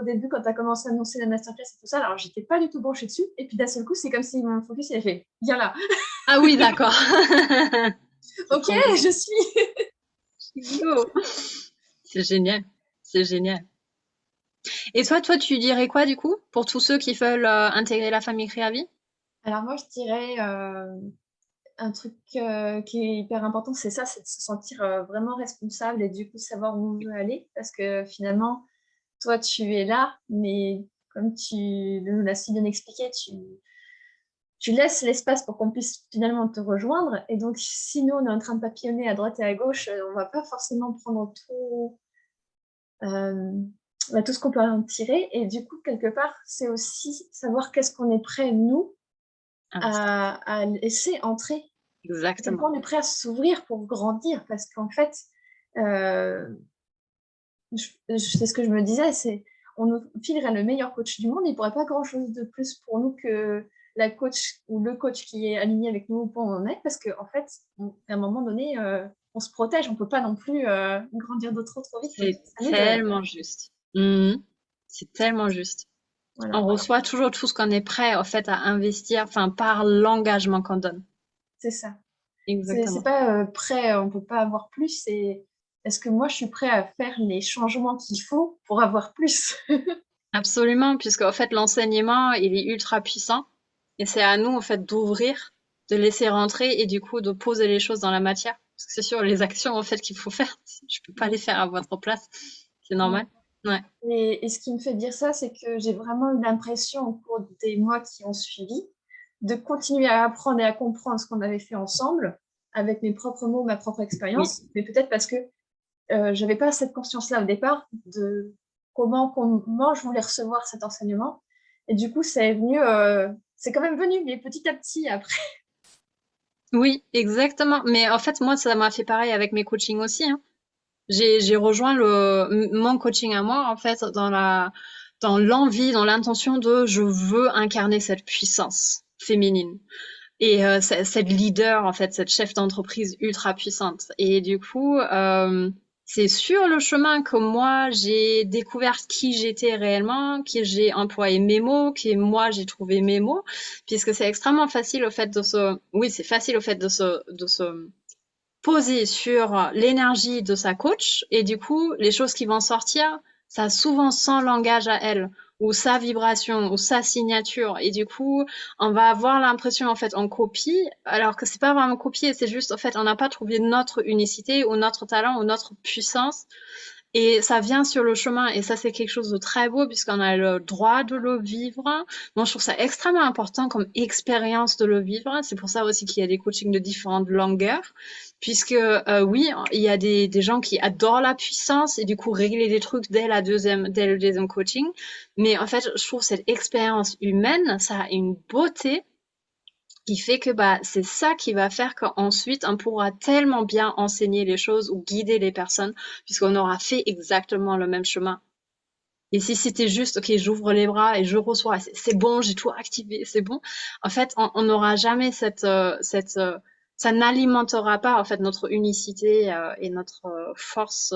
début quand tu as commencé à annoncer la masterclass et tout ça, alors j'étais pas du tout branchée dessus. Et puis d'un seul coup, c'est comme si mon focus il a fait, viens là. Ah oui, d'accord. Ok, je suis. Go. C'est génial. C'est génial. Et toi, tu dirais quoi, du coup, pour tous ceux qui veulent intégrer la famille Créavy? Alors moi, je dirais un truc qui est hyper important, c'est ça, c'est de se sentir vraiment responsable et du coup savoir où on veut aller. Parce que finalement, toi, tu es là, mais comme tu nous l'as si bien expliqué, tu laisses l'espace pour qu'on puisse finalement te rejoindre. Et donc, si nous, on est en train de papillonner à droite et à gauche, on va pas forcément prendre euh, tout ce qu'on peut en tirer. Et du coup, quelque part, c'est aussi savoir qu'est-ce qu'on est prêt, nous, à laisser entrer. À quel Exactement. point on est prêt à s'ouvrir pour grandir. Parce qu'en fait, c'est ce que je me disais, c'est on nous filerait le meilleur coach du monde, il ne pourrait pas grand-chose de plus pour nous que la coach ou le coach qui est aligné avec nous au point où on est, parce qu'en fait, à un moment donné, on se protège, on ne peut pas non plus grandir de trop vite. C'est tellement juste. Mhm. C'est tellement juste. Voilà. On reçoit toujours tout ce qu'on est prêt, en fait, à investir, enfin, par l'engagement qu'on donne. C'est ça. Exactement. C'est pas prêt, on ne peut pas avoir plus, c'est est-ce que moi je suis prêt à faire les changements qu'il faut pour avoir plus? Absolument, puisque en fait l'enseignement il est ultra puissant et c'est à nous en fait d'ouvrir, de laisser rentrer et du coup de poser les choses dans la matière. Parce que c'est sûr les actions en fait qu'il faut faire, je peux pas les faire à votre place, c'est normal. Ouais. Et ce qui me fait dire ça, c'est que j'ai vraiment eu l'impression au cours des mois qui ont suivi de continuer à apprendre et à comprendre ce qu'on avait fait ensemble avec mes propres mots, ma propre expérience, mais peut-être parce que j'avais pas cette conscience-là au départ de comment je voulais recevoir cet enseignement. Et du coup, c'est quand même venu, mais petit à petit après. Oui, exactement. Mais en fait moi ça m'a fait pareil avec mes coachings aussi, hein. J'ai rejoint mon coaching à moi en fait dans l'envie, dans l'intention de je veux incarner cette puissance féminine. Et cette leader, en fait, cette chef d'entreprise ultra puissante. Et du coup, c'est sur le chemin que moi, j'ai découvert qui j'étais réellement, que j'ai employé mes mots, que moi, j'ai trouvé mes mots, puisque c'est extrêmement facile au fait oui, c'est facile au fait de se poser sur l'énergie de sa coach et du coup, les choses qui vont sortir, ça a souvent son langage à elle ou sa vibration ou sa signature et du coup, on va avoir l'impression en fait on copie alors que c'est pas vraiment copier, c'est juste en fait on n'a pas trouvé notre unicité ou notre talent ou notre puissance et ça vient sur le chemin et ça c'est quelque chose de très beau puisqu'on a le droit de le vivre. Moi je trouve ça extrêmement important comme expérience de le vivre. C'est pour ça aussi qu'il y a des coachings de différentes longueurs puisque oui il y a des gens qui adorent la puissance et du coup régler des trucs dès le deuxième coaching. Mais en fait je trouve cette expérience humaine ça a une beauté qui fait que bah c'est ça qui va faire qu'ensuite on pourra tellement bien enseigner les choses ou guider les personnes puisqu'on aura fait exactement le même chemin. Et si c'était juste ok j'ouvre les bras et je reçois c'est bon j'ai tout activé c'est bon en fait on n'aura jamais ça n'alimentera pas en fait notre unicité et notre force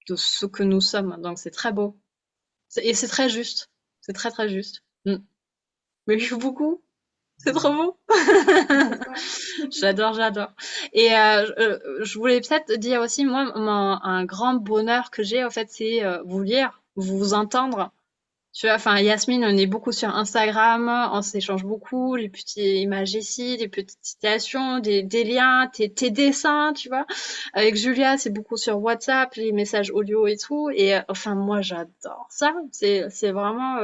de ce que nous sommes donc c'est très beau et c'est très juste c'est très très juste. Merci beaucoup. C'est trop beau. J'adore, j'adore. Et je voulais peut-être dire aussi, moi, un grand bonheur que j'ai, en fait, c'est vous lire, vous entendre. Tu vois, enfin, Yasmine, on est beaucoup sur Instagram, on s'échange beaucoup, les petites images ici, des petites citations, des liens, tes dessins, tu vois. Avec Julia, c'est beaucoup sur WhatsApp, les messages audio et tout. Et enfin, moi, j'adore ça. C'est vraiment,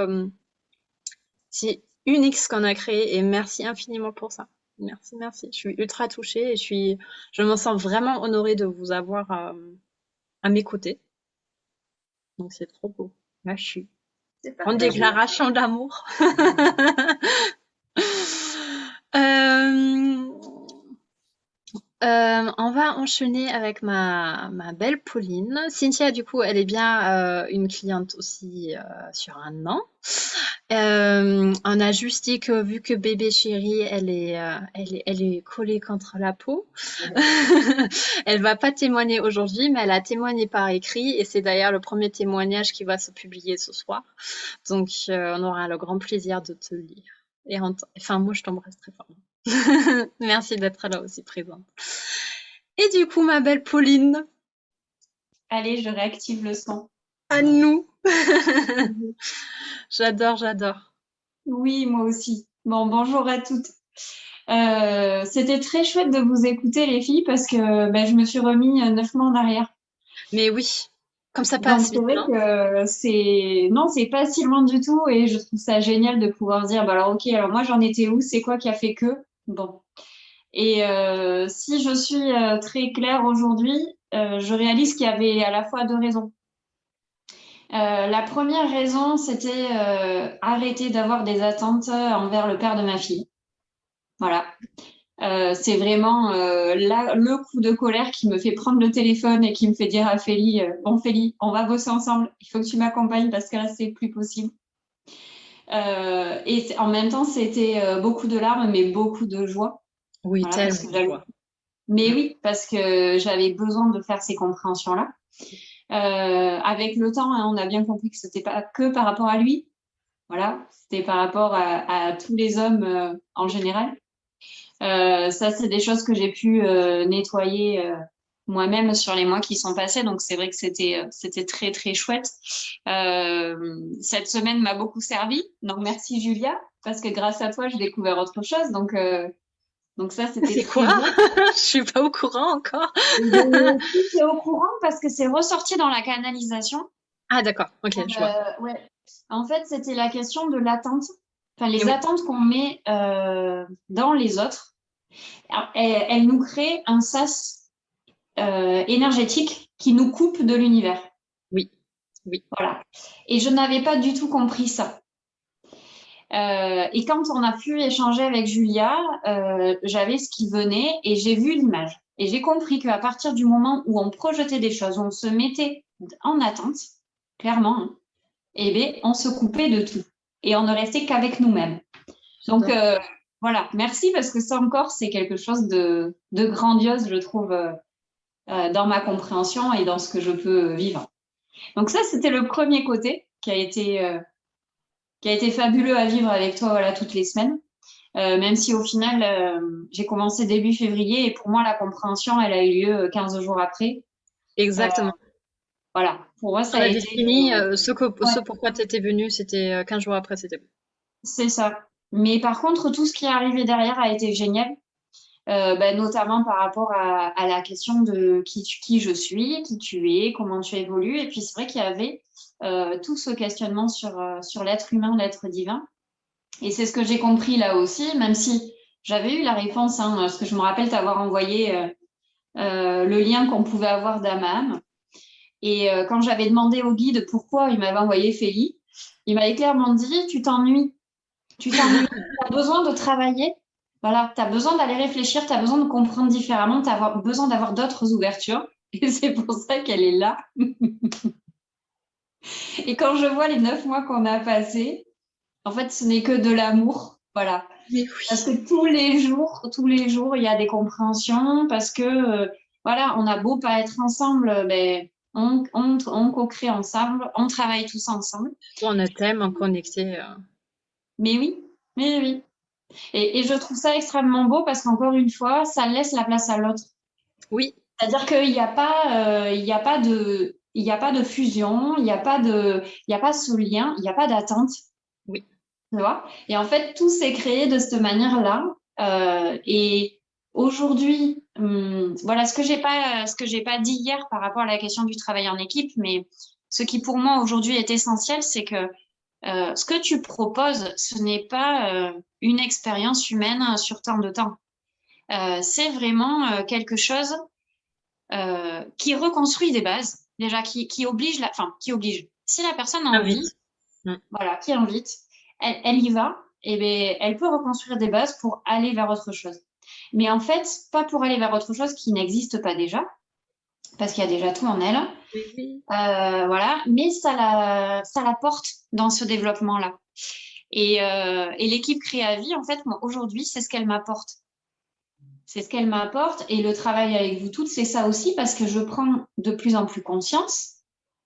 c'est unique ce qu'on a créé et merci infiniment pour ça. Merci, merci. Je suis ultra touchée et je me sens vraiment honorée de vous avoir à mes côtés. Donc, c'est trop beau. Là, je suis C'est en partagé. déclaration d'amour. Euh, on va enchaîner avec ma belle Pauline. Cynthia, du coup, elle est bien une cliente aussi sur un an. On a juste dit que vu que bébé chérie, elle est collée contre la peau. Elle va pas témoigner aujourd'hui, mais elle a témoigné par écrit et c'est d'ailleurs le premier témoignage qui va se publier ce soir. Donc, on aura le grand plaisir de te lire. Et enfin, moi, je t'embrasse très fort. Merci d'être là aussi présente. Et du coup, ma belle Pauline, Allez, je réactive le son. à nous. J'adore, j'adore. Oui, moi aussi. Bon, bonjour à toutes. C'était très chouette de vous écouter, les filles, parce que je me suis remis 9 mois en arrière. Mais oui, comme ça Donc, passe c'est vite, vrai hein. que non, c'est pas si loin du tout, et je trouve ça génial de pouvoir dire, bah alors, ok, alors moi, j'en étais où? C'est quoi qui a fait que? Bon. Et si je suis très claire aujourd'hui, je réalise qu'il y avait à la fois deux raisons. La première raison, c'était arrêter d'avoir des attentes envers le père de ma fille. Voilà. C'est vraiment le coup de colère qui me fait prendre le téléphone et qui me fait dire à Félie, bon Félie, on va bosser ensemble, il faut que tu m'accompagnes parce que là, c'est plus possible. Et en même temps, c'était beaucoup de larmes, mais beaucoup de joie. Oui, Voilà, parce tellement que de joie. mais oui, parce que j'avais besoin de faire ces compréhensions-là. Avec le temps, hein, on a bien compris que c'était pas que par rapport à lui. Voilà, c'était par rapport à tous les hommes en général. Ça, c'est des choses que j'ai pu nettoyer moi-même sur les mois qui sont passés. Donc, c'est vrai que c'était très, très chouette. Cette semaine m'a beaucoup servi. Donc, merci Julia, parce que grâce à toi, j'ai découvert autre chose. Donc ça, c'était C'est très quoi? beau. Je suis pas au courant encore. Tu es au courant parce que c'est ressorti dans la canalisation. Ah, d'accord. Ok, je vois. Ouais. En fait, c'était la question de l'attente. Enfin, les Oui. attentes qu'on met dans les autres. Alors, elles nous créent un sas énergétique qui nous coupe de l'univers. Oui. Oui. Voilà. Et je n'avais pas du tout compris ça. Et quand on a pu échanger avec Julia, j'avais ce qui venait et j'ai vu l'image. Et j'ai compris qu'à partir du moment où on projetait des choses, où on se mettait en attente, clairement, hein, eh bien, on se coupait de tout. Et on ne restait qu'avec nous-mêmes. Donc, voilà, merci parce que ça encore, c'est quelque chose de grandiose, je trouve, dans ma compréhension et dans ce que je peux vivre. Donc ça, c'était le premier côté qui a été fabuleux à vivre avec toi, voilà, toutes les semaines. Même si au final, j'ai commencé début février et pour moi, la compréhension, elle a eu lieu 15 jours après. Exactement. Voilà, pour moi, ça On a a été... défini ce Ouais. pourquoi tu étais venue, c'était 15 jours après, c'était bon. C'est ça. Mais par contre, tout ce qui est arrivé derrière a été génial. Notamment par rapport à la question de qui je suis, qui tu es, comment tu évolues. Et puis c'est vrai qu'il y avait tout ce questionnement sur l'être humain, l'être divin. Et c'est ce que j'ai compris là aussi, même si j'avais eu la réponse, hein, parce que je me rappelle t'avoir envoyé le lien qu'on pouvait avoir d'âme à âme. Et quand j'avais demandé au guide pourquoi il m'avait envoyé Félie, il m'avait clairement dit, tu t'ennuies, tu as besoin de travailler. Voilà, tu as besoin d'aller réfléchir, tu as besoin de comprendre différemment, tu as besoin d'avoir d'autres ouvertures. Et c'est pour ça qu'elle est là. Et quand je vois les 9 mois qu'on a passés, en fait, ce n'est que de l'amour. Voilà. Mais Parce oui. que tous les jours, il y a des compréhensions. Parce que, voilà, on a beau pas être ensemble, on co-crée ensemble, on travaille tous ensemble. On est tellement connectés. Mais oui, Oui, oui. Et je trouve ça extrêmement beau parce qu'encore une fois, ça laisse la place à l'autre. Oui, C'est-à-dire qu'il n'y a pas, il y a pas il y a pas de fusion, il n'y a pas il y a pas ce lien, il n'y a pas d'attente. oui. Tu vois? Et en fait, tout s'est créé de cette manière-là. Et aujourd'hui, voilà ce que j'ai pas dit hier par rapport à la question du travail en équipe, mais ce qui pour moi aujourd'hui est essentiel, c'est que ce que tu proposes, ce n'est pas une expérience humaine sur tant de temps. C'est vraiment quelque chose qui reconstruit des bases, déjà qui oblige enfin, qui oblige. Si la personne a envie, Invite. Mm. voilà, qui invite, elle y va, et bien, elle peut reconstruire des bases pour aller vers autre chose. Mais en fait, pas pour aller vers autre chose qui n'existe pas déjà, parce qu'il y a déjà tout en elle. Oui, oui. Voilà, mais ça la porte dans ce développement-là. Et l'équipe Créavie, en fait, moi, aujourd'hui, c'est ce qu'elle m'apporte. C'est ce qu'elle m'apporte. Et le travail avec vous toutes, c'est ça aussi, parce que je prends de plus en plus conscience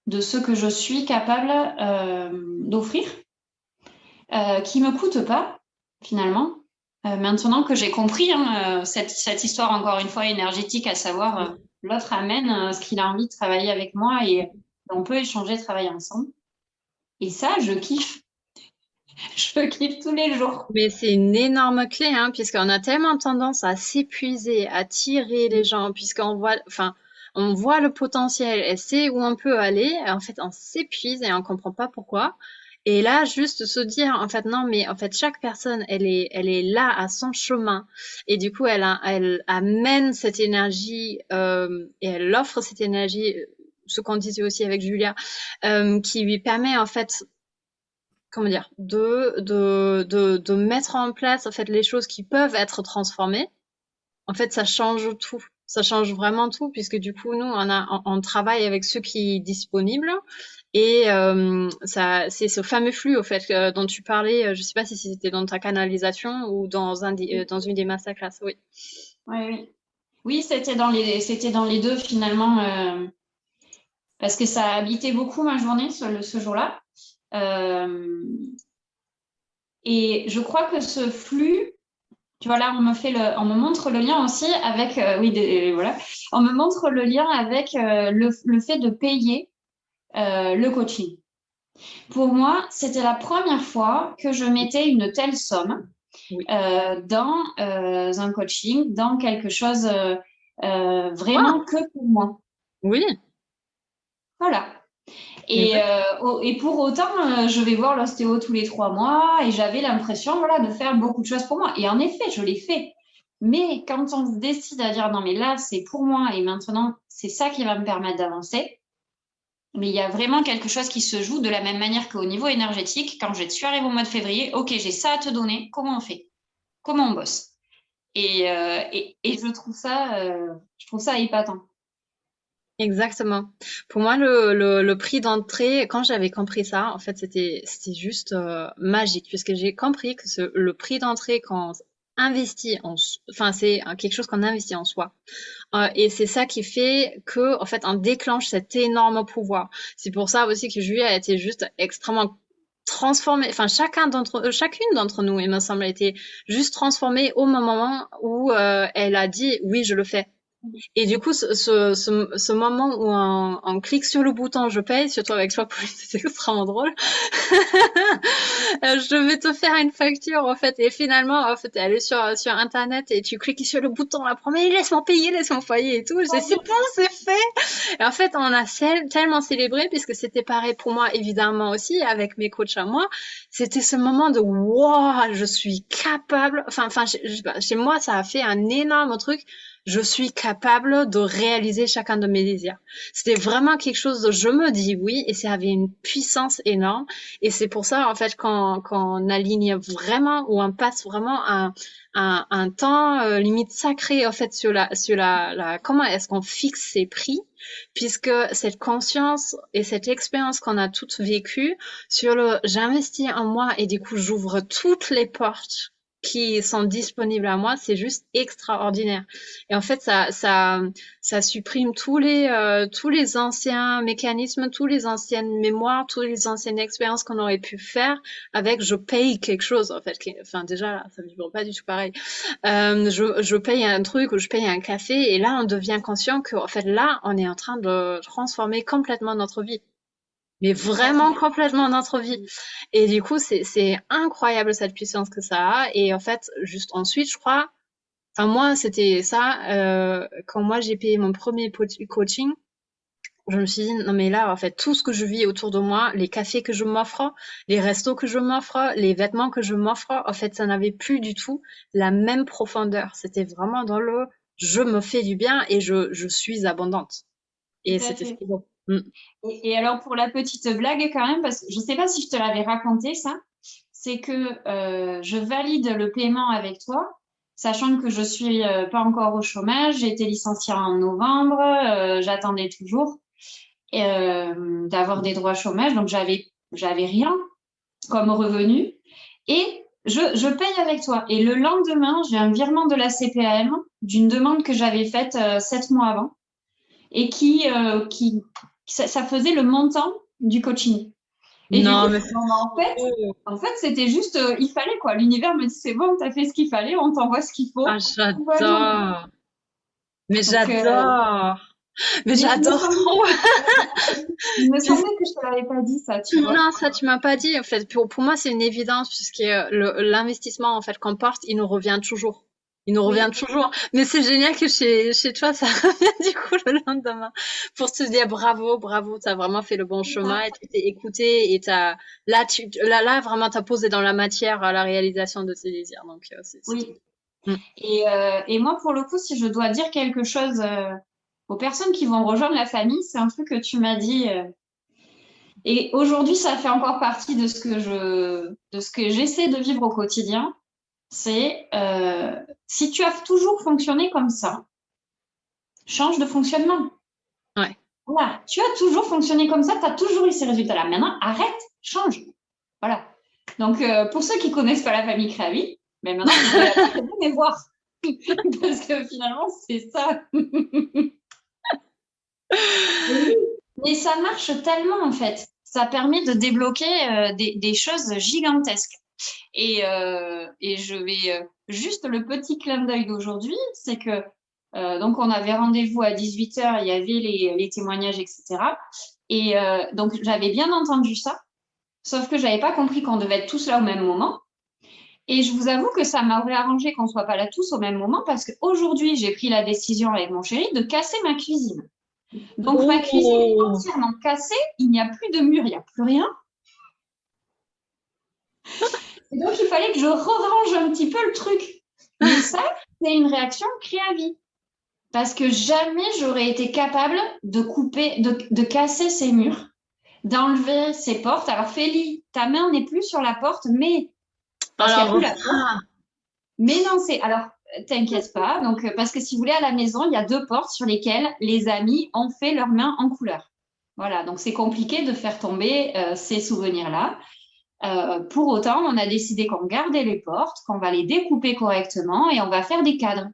de ce que je suis capable d'offrir, qui me coûte pas, finalement. Maintenant que j'ai compris cette histoire, encore une fois, énergétique, à savoir l'autre amène ce qu'il a envie de travailler avec moi et on peut échanger, travailler ensemble. Et ça, je kiffe. Je kiffe tous les jours. Mais c'est une énorme clé, hein, puisqu'on a tellement tendance à s'épuiser, à tirer les gens, puisqu'on voit, enfin, on voit le potentiel, et sait où on peut aller. Et en fait, on s'épuise et on comprend pas pourquoi. Et là, juste se dire, en fait, non, mais en fait, chaque personne, elle est là à son chemin. Et du coup, elle amène cette énergie, et elle offre cette énergie, ce qu'on disait aussi avec Julia, qui lui permet, en fait, comment dire, de mettre en place en fait les choses qui peuvent être transformées. En fait, ça change tout. Ça change vraiment tout puisque du coup, nous, on travaille avec ce qui est disponible et ça, c'est ce fameux flux au fait dont tu parlais. Je sais pas si c'était dans ta canalisation ou dans une des masterclass. Oui. Oui, oui. Oui, c'était dans les deux finalement, parce que ça a habité beaucoup ma journée ce jour-là. Euh, et je crois que ce flux, tu vois là, on me montre le lien aussi avec, voilà, on me montre le lien avec le fait de payer le coaching. Pour moi, c'était la première fois que je mettais une telle somme Oui. dans un coaching, dans quelque chose vraiment Wow. que pour moi. Oui. Voilà. Et pour autant, je vais voir l'ostéo tous les 3 mois et j'avais l'impression, voilà, de faire beaucoup de choses pour moi. Et en effet, je l'ai fait. Mais quand on se décide à dire non, mais là, c'est pour moi et maintenant, c'est ça qui va me permettre d'avancer. Mais il y a vraiment quelque chose qui se joue de la même manière qu'au niveau énergétique. Quand je suis arrivée au mois de février, ok, j'ai ça à te donner. Comment on fait? Comment on bosse? Et je trouve ça épatant. Exactement. Pour moi, le prix d'entrée, quand j'avais compris ça, en fait, c'était juste magique, puisque j'ai compris que le prix d'entrée quand on investit enfin, c'est quelque chose qu'on investit en soi. Et c'est ça qui fait que, en fait, on déclenche cet énorme pouvoir. C'est pour ça aussi que Julie a été juste extrêmement transformée. Enfin, chacune d'entre nous, il me semble, a été juste transformée au moment où elle a dit oui, je le fais. Et du coup, ce moment où on clique sur le bouton je paye, surtout avec toi, Pauline, c'est extrêmement drôle. Je vais te faire une facture, en fait. Et finalement, en fait, elle est sur Internet et tu cliques sur le bouton, la première, laisse-moi payer, laisse-moi payer et tout. Je dis, c'est bon, c'est fait. Et en fait, on a tellement célébré puisque c'était pareil pour moi, évidemment aussi, avec mes coachs à moi. C'était ce moment de, wow, je suis capable. Enfin, je sais pas, chez moi, ça a fait un énorme truc. Je suis capable de réaliser chacun de mes désirs. C'était vraiment quelque chose de je me dis oui et ça avait une puissance énorme et c'est pour ça en fait quand on aligne vraiment ou on passe vraiment un temps limite sacré en fait sur la comment est-ce qu'on fixe ses prix puisque cette conscience et cette expérience qu'on a toutes vécues sur le j'investis en moi et du coup j'ouvre toutes les portes qui sont disponibles à moi, c'est juste extraordinaire. Et en fait, ça supprime tous les anciens mécanismes, tous les anciennes mémoires, toutes les anciennes expériences qu'on aurait pu faire avec je paye quelque chose, en fait. Enfin, déjà, ça ne vibre pas du tout pareil. Je paye un truc ou je paye un café et là, on devient conscient que, en fait, là, on est en train de transformer complètement notre vie. Mais vraiment complètement notre vie. Et du coup, c'est incroyable cette puissance que ça a. Et en fait, juste ensuite, je crois, enfin moi, c'était ça, quand moi j'ai payé mon premier coaching, je me suis dit, non mais là, en fait, tout ce que je vis autour de moi, les cafés que je m'offre, les restos que je m'offre, les vêtements que je m'offre, en fait, ça n'avait plus du tout la même profondeur. C'était vraiment dans le je me fais du bien et je suis abondante. Et Tout à c'était fait. si beau. Mm. Et alors, pour la petite blague, quand même, parce que je ne sais pas si je te l'avais raconté, ça, c'est que je valide le paiement avec toi, sachant que je suis pas encore au chômage, j'ai été licenciée en novembre, j'attendais toujours d'avoir des droits chômage, donc j'avais rien comme revenu, et je paye avec toi. Et le lendemain, j'ai un virement de la CPAM d'une demande que j'avais faite 7 mois avant, et ça faisait le montant du coaching. Et du coup, Non, mais en fait, c'était juste, il fallait quoi. L'univers me dit, c'est bon, t'as fait ce qu'il fallait, on t'envoie ce qu'il faut. ah, Tout va bien. j'adore. Mais Donc, j'adore. Mais mais j'adore trop. il me Puis- semblait que je te l'avais pas dit, ça, tu vois. Non, ça, tu m'as pas dit. En fait, pour moi, c'est une évidence puisque l'investissement, en fait, qu'on porte, il nous revient toujours. Il nous Oui. revient toujours. Mais c'est génial que chez toi, ça revient du coup le lendemain. Pour te dire bravo, bravo, t'as vraiment fait le bon chemin et tu t'es écouté et là, vraiment, t'as posé dans la matière la réalisation de tes désirs. Donc, c'est Oui. tout. Mm. Et moi, pour le coup, si je dois dire quelque chose aux personnes qui vont rejoindre la famille, c'est un truc que tu m'as dit. Et aujourd'hui, ça fait encore partie de ce que j'essaie de vivre au quotidien. C'est si tu as toujours fonctionné comme ça, change de fonctionnement. Ouais. Voilà, tu as toujours fonctionné comme ça, tu as toujours eu ces résultats-là. Maintenant, arrête, change. Voilà. Donc, pour ceux qui connaissent pas la famille Créavi, mais maintenant, vous pouvez venir voir. Parce que finalement, c'est ça. Mais ça marche tellement, en fait. Ça permet de débloquer des choses gigantesques. Et je vais juste le petit clin d'œil d'aujourd'hui, c'est que donc on avait rendez-vous à 18h, il y avait les témoignages, etc. Et donc j'avais bien entendu ça, sauf que j'avais pas compris qu'on devait être tous là au même moment. Et je vous avoue que ça m'aurait arrangé qu'on soit pas là tous au même moment parce qu'aujourd'hui, j'ai pris la décision avec mon chéri de casser ma cuisine. Donc ma cuisine est entièrement cassée, il n'y a plus de mur, il n'y a plus rien. Et donc, il fallait que je range un petit peu le truc. Mais ça, c'est une réaction Créavi. Parce que jamais j'aurais été capable de couper, de casser ces murs, d'enlever ces portes. Alors, Félie, ta main n'est plus sur la porte, mais parce qu'il n'y a plus la porte. Mais non, alors, t'inquiète pas. Donc, parce que si vous voulez, à la maison, il y a 2 portes sur lesquelles les amis ont fait leurs mains en couleur. Voilà, donc c'est compliqué de faire tomber ces souvenirs-là. Pour autant, on a décidé qu'on gardait les portes, qu'on va les découper correctement et on va faire des cadres.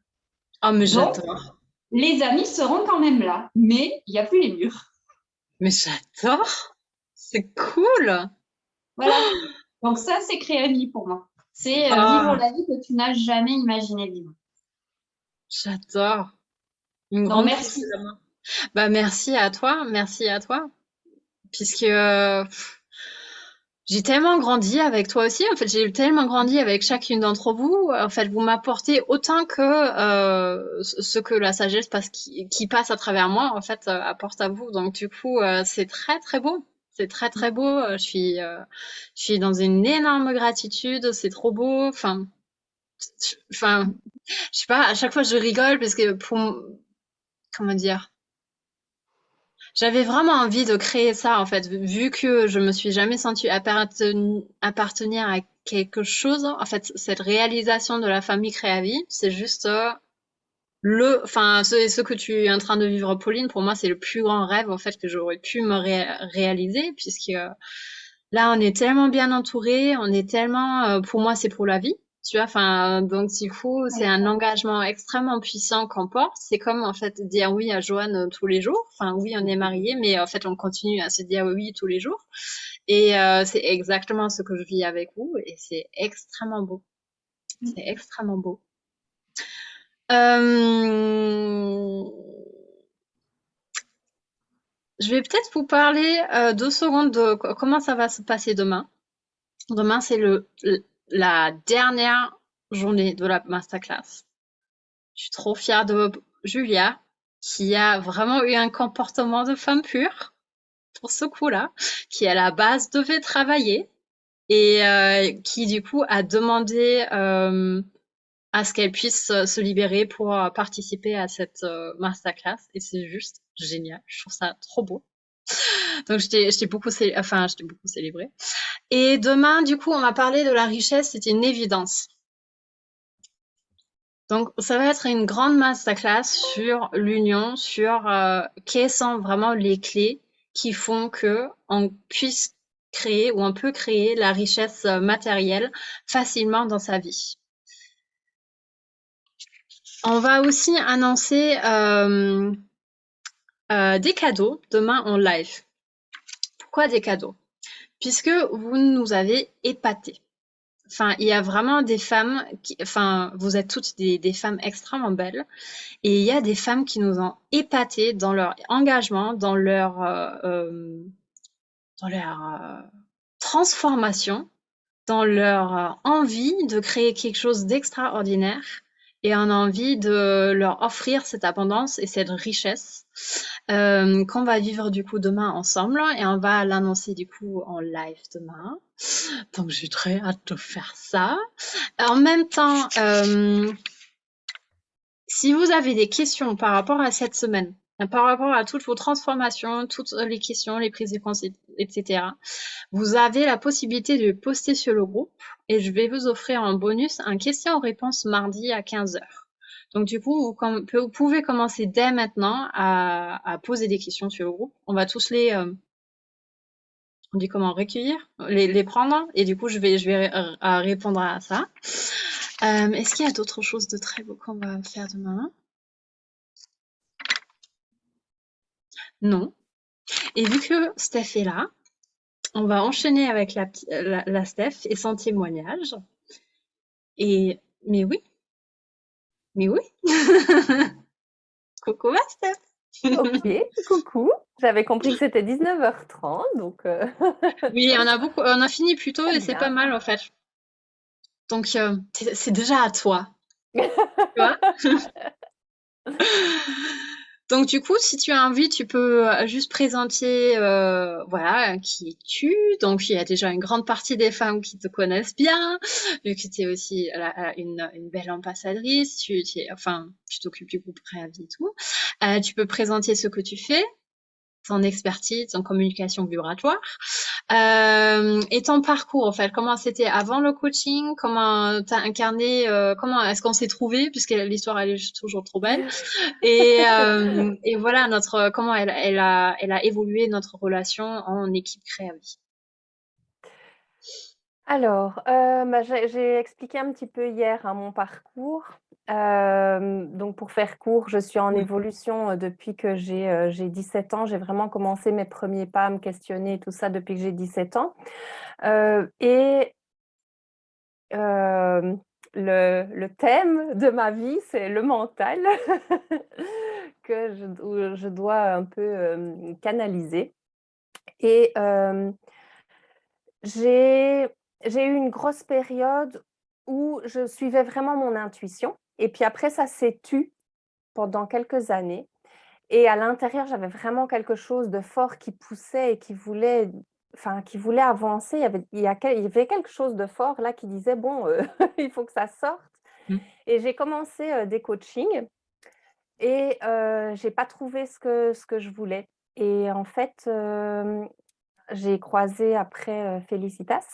Oh, mais Donc, j'adore. les amis seront quand même là, mais il n'y a plus les murs. Mais j'adore. C'est cool. Voilà. Donc ça, c'est Créavi pour moi. C'est vivre la vie que tu n'as jamais imaginé vivre. J'adore. Une Donc, grande merci. Bah, merci à toi, puisque j'ai tellement grandi avec toi aussi. En fait, j'ai tellement grandi avec chacune d'entre vous. En fait, vous m'apportez autant que ce que la sagesse qui passe à travers moi, en fait, apporte à vous. Donc, du coup, c'est très très beau. C'est très très beau. Je suis dans une énorme gratitude. C'est trop beau. Enfin, je sais pas. À chaque fois, je rigole parce que comment dire. J'avais vraiment envie de créer ça, en fait, vu que je me suis jamais sentie appartenir à quelque chose. En fait, cette réalisation de la famille Créavi, c'est juste ce que tu es en train de vivre, Pauline, pour moi, c'est le plus grand rêve, en fait, que j'aurais pu me réaliser, puisque là, on est tellement bien entourés, on est tellement, pour moi, c'est pour la vie. Tu vois, enfin, donc du coup, c'est un engagement extrêmement puissant qu'on porte. C'est comme en fait dire oui à Joanne tous les jours. Enfin, oui, on est mariés, mais en fait, on continue à se dire oui tous les jours. Et c'est exactement ce que je vis avec vous, et c'est extrêmement beau. C'est extrêmement beau. Je vais peut-être vous parler 2 secondes de comment ça va se passer demain. Demain, c'est la dernière journée de la masterclass. Je suis trop fière de Julia, qui a vraiment eu un comportement de femme pure pour ce coup-là, qui à la base devait travailler et qui du coup a demandé à ce qu'elle puisse se libérer pour participer à cette masterclass. Et c'est juste génial. Je trouve ça trop beau. Donc j'étais beaucoup célébrée. Et demain, du coup, on m'a parlé de la richesse, c'était une évidence. Donc, ça va être une grande masterclass sur l'union, sur quelles sont vraiment les clés qui font que on puisse créer ou on peut créer la richesse matérielle facilement dans sa vie. On va aussi annoncer des cadeaux demain en live. Pourquoi des cadeaux? Puisque vous nous avez épatés. Enfin, il y a vraiment des femmes vous êtes toutes des femmes extrêmement belles. Et il y a des femmes qui nous ont épatés dans leur engagement, dans leur transformation, dans leur envie de créer quelque chose d'extraordinaire. Et on a envie de leur offrir cette abondance et cette richesse qu'on va vivre du coup demain ensemble. Et on va l'annoncer du coup en live demain. Donc j'ai très hâte de faire ça. En même temps, si vous avez des questions par rapport à cette semaine, par rapport à toutes vos transformations, toutes les questions, les prises de conscience, etc., vous avez la possibilité de poster sur le groupe et je vais vous offrir en bonus un question-réponse mardi à 15h. Donc du coup, vous pouvez commencer dès maintenant à poser des questions sur le groupe. On va tous les... on dit comment recueillir, les prendre, et du coup je vais répondre à ça. Est-ce qu'il y a d'autres choses de très beau qu'on va faire demain? Non. Et vu que Steph est là, on va enchaîner avec la Steph et son témoignage. Mais oui. Coucou ma Steph. Ok, coucou. J'avais compris que c'était 19h30, donc Oui, on a fini plus tôt très et c'est bien. pas mal en fait. Donc c'est déjà à toi. Tu vois? Donc du coup, si tu as envie, tu peux juste présenter voilà, qui es-tu. Donc il y a déjà une grande partie des femmes qui te connaissent bien, vu que tu es aussi une belle ambassadrice, tu t'occupes du groupe Préavis et tout. Tu peux présenter ce que tu fais, ton expertise, ton communication vibratoire, et ton parcours en fait. Comment c'était avant le coaching, comment t'as incarné, comment est-ce qu'on s'est trouvé, puisque l'histoire elle est toujours trop belle, et voilà comment elle a évolué notre relation en équipe Préavis. Alors, j'ai expliqué un petit peu hier mon parcours. Donc pour faire court, je suis en Oui. évolution depuis que j'ai 17 ans. J'ai vraiment commencé mes premiers pas à me questionner, tout ça depuis que j'ai 17 ans. Le thème de ma vie, c'est le mental que je dois un peu canaliser. Et j'ai eu une grosse période où je suivais vraiment mon intuition. Et puis après, ça s'est tu pendant quelques années. Et à l'intérieur, j'avais vraiment quelque chose de fort qui poussait et qui voulait avancer. Il y avait quelque chose de fort là qui disait, bon, il faut que ça sorte. Et j'ai commencé des coachings et je n'ai pas trouvé ce que je voulais. Et en fait, j'ai croisé après Félicitas.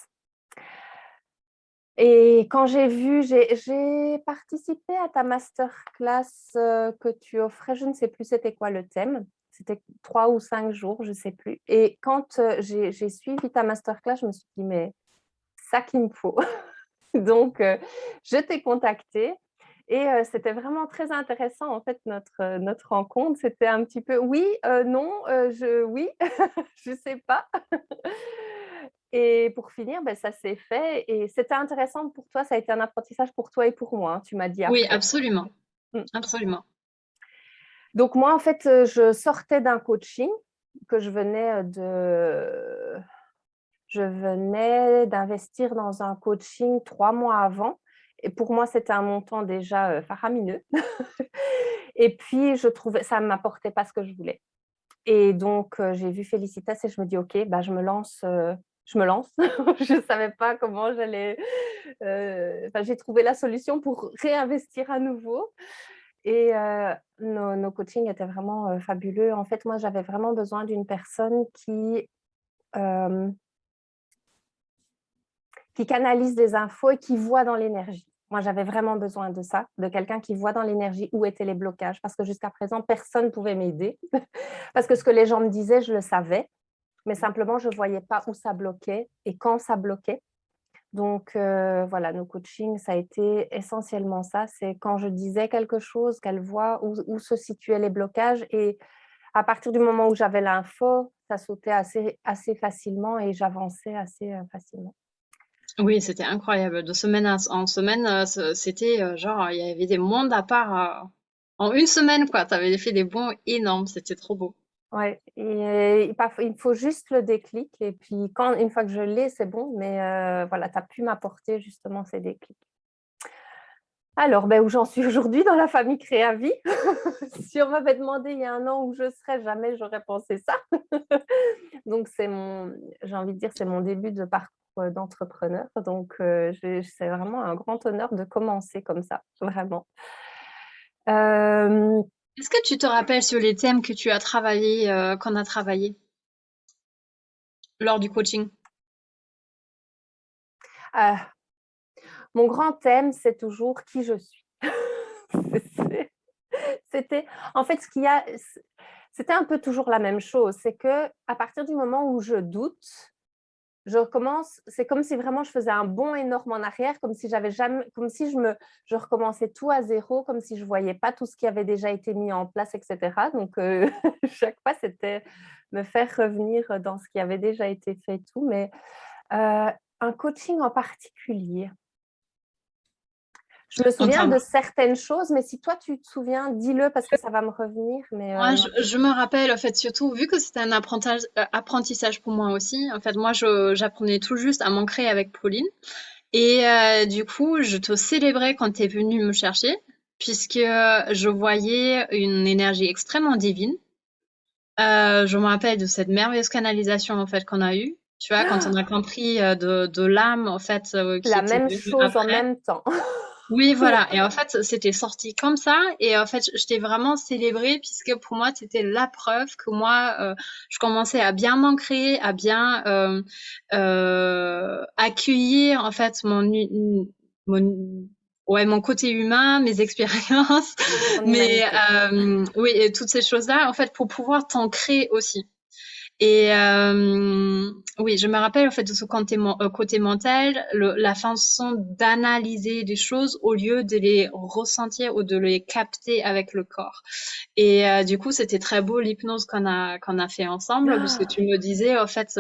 Et quand j'ai participé à ta masterclass que tu offrais, je ne sais plus c'était quoi le thème. C'était 3 ou 5 jours, je ne sais plus. Et quand j'ai suivi ta masterclass, je me suis dit, mais ça qu'il me faut. Donc, je t'ai contacté et c'était vraiment très intéressant, en fait, notre rencontre. C'était un petit peu oui, non, oui, je ne sais pas. Et pour finir, ben, ça s'est fait et c'était intéressant pour toi. Ça a été un apprentissage pour toi et pour moi, hein, tu m'as dit Oui, après. absolument. Mm. Absolument. Donc moi, en fait, je sortais d'un coaching que je venais d'investir dans un coaching 3 mois avant. Et pour moi, c'était un montant déjà faramineux. Et puis, je trouvais ça ne m'apportait pas ce que je voulais. Et donc, j'ai vu Félicitas et je me dis, OK, bah, je me lance. Je me lance. Je ne savais pas comment j'allais. J'ai trouvé la solution pour réinvestir à nouveau. Et nos coachings étaient vraiment fabuleux. En fait, moi, j'avais vraiment besoin d'une personne euh, qui canalise des infos et qui voit dans l'énergie. Moi, j'avais vraiment besoin de ça, de quelqu'un qui voit dans l'énergie où étaient les blocages, parce que jusqu'à présent, personne ne pouvait m'aider. Parce que ce que les gens me disaient, je le savais, mais simplement, je ne voyais pas où ça bloquait et quand ça bloquait. Donc, voilà, nos coachings, ça a été essentiellement ça. C'est quand je disais quelque chose, qu'elle voit où se situaient les blocages. Et à partir du moment où j'avais l'info, ça sautait assez facilement et j'avançais assez facilement. Oui, c'était incroyable. De semaine en semaine, c'était genre, il y avait des mondes à part en une semaine, quoi. Tu avais fait des bons énormes, c'était trop beau. Ouais, et il faut juste le déclic. Et puis, une fois que je l'ai, c'est bon. Mais voilà, tu as pu m'apporter justement ces déclics. Alors, ben, où j'en suis aujourd'hui dans la famille Créavie. Si on m'avait demandé il y a un an où je serais, jamais j'aurais pensé ça. Donc, j'ai envie de dire, c'est mon début de parcours d'entrepreneur. Donc, c'est vraiment un grand honneur de commencer comme ça, vraiment. Est-ce que tu te rappelles sur les thèmes que tu as travaillé, qu'on a travaillé lors du coaching? Mon grand thème, c'est toujours qui je suis. C'était, en fait, c'était un peu toujours la même chose. C'est que à partir du moment où je doute, je recommence. C'est comme si vraiment je faisais un bond énorme en arrière, comme si je recommençais tout à zéro, comme si je voyais pas tout ce qui avait déjà été mis en place, etc. Donc chaque fois, c'était me faire revenir dans ce qui avait déjà été fait et tout. Mais un coaching en particulier. Je me souviens de certaines choses, mais si toi tu te souviens, dis-le parce que ça va me revenir. Mais Moi, je me rappelle, en fait, surtout, vu que c'était un apprentissage pour moi aussi, en fait, moi, j'apprenais tout juste à m'ancrer avec Pauline. Et du coup, je te célébrais quand tu es venue me chercher, puisque je voyais une énergie extrêmement divine. Je me rappelle de cette merveilleuse canalisation, en fait, qu'on a eue. Tu vois, quand on a compris de l'âme, en fait, qui la était même venue chose en après. même temps. Oui, voilà. Et en fait, c'était sorti comme ça. Et en fait, je t'ai vraiment célébré puisque pour moi, c'était la preuve que moi, je commençais à bien m'ancrer, à bien accueillir en fait mon côté humain, mes expériences, mais oui, et toutes ces choses-là, en fait, pour pouvoir t'ancrer aussi. Et oui, je me rappelle en fait de ce côté mental, la façon d'analyser les choses au lieu de les ressentir ou de les capter avec le corps. Et du coup, c'était très beau l'hypnose qu'on a fait ensemble, parce que tu me disais en fait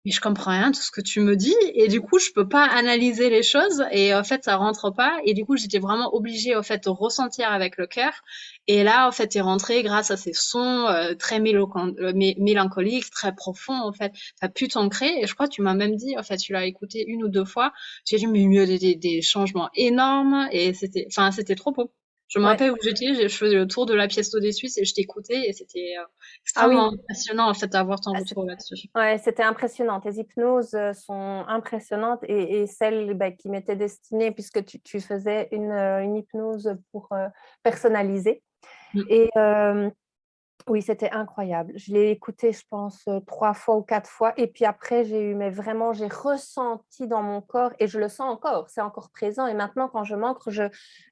mais je comprends rien de tout ce que tu me dis et du coup je peux pas analyser les choses et en fait ça rentre pas et du coup j'étais vraiment obligée en fait de ressentir avec le cœur et là en fait t'es rentré grâce à ces sons très mélancoliques, très profonds en fait, t'as pu t'ancrer et je crois que tu m'as même dit en fait tu l'as écouté 1 ou 2 fois, j'ai dit mais il y a des changements énormes et c'était trop beau. Je me rappelle où j'étais, je faisais le tour de la pièce d'au-dessus et je t'écoutais et c'était extrêmement passionnant en fait d'avoir ton retour là-dessus. Ouais, c'était impressionnant. Tes hypnoses sont impressionnantes et celles qui m'étaient destinées, puisque tu faisais une hypnose pour personnaliser. Et oui, c'était incroyable. Je l'ai écouté, je pense, 3 fois ou 4 fois. Et puis après, j'ai ressenti dans mon corps, et je le sens encore, c'est encore présent. Et maintenant, quand je m'ancre,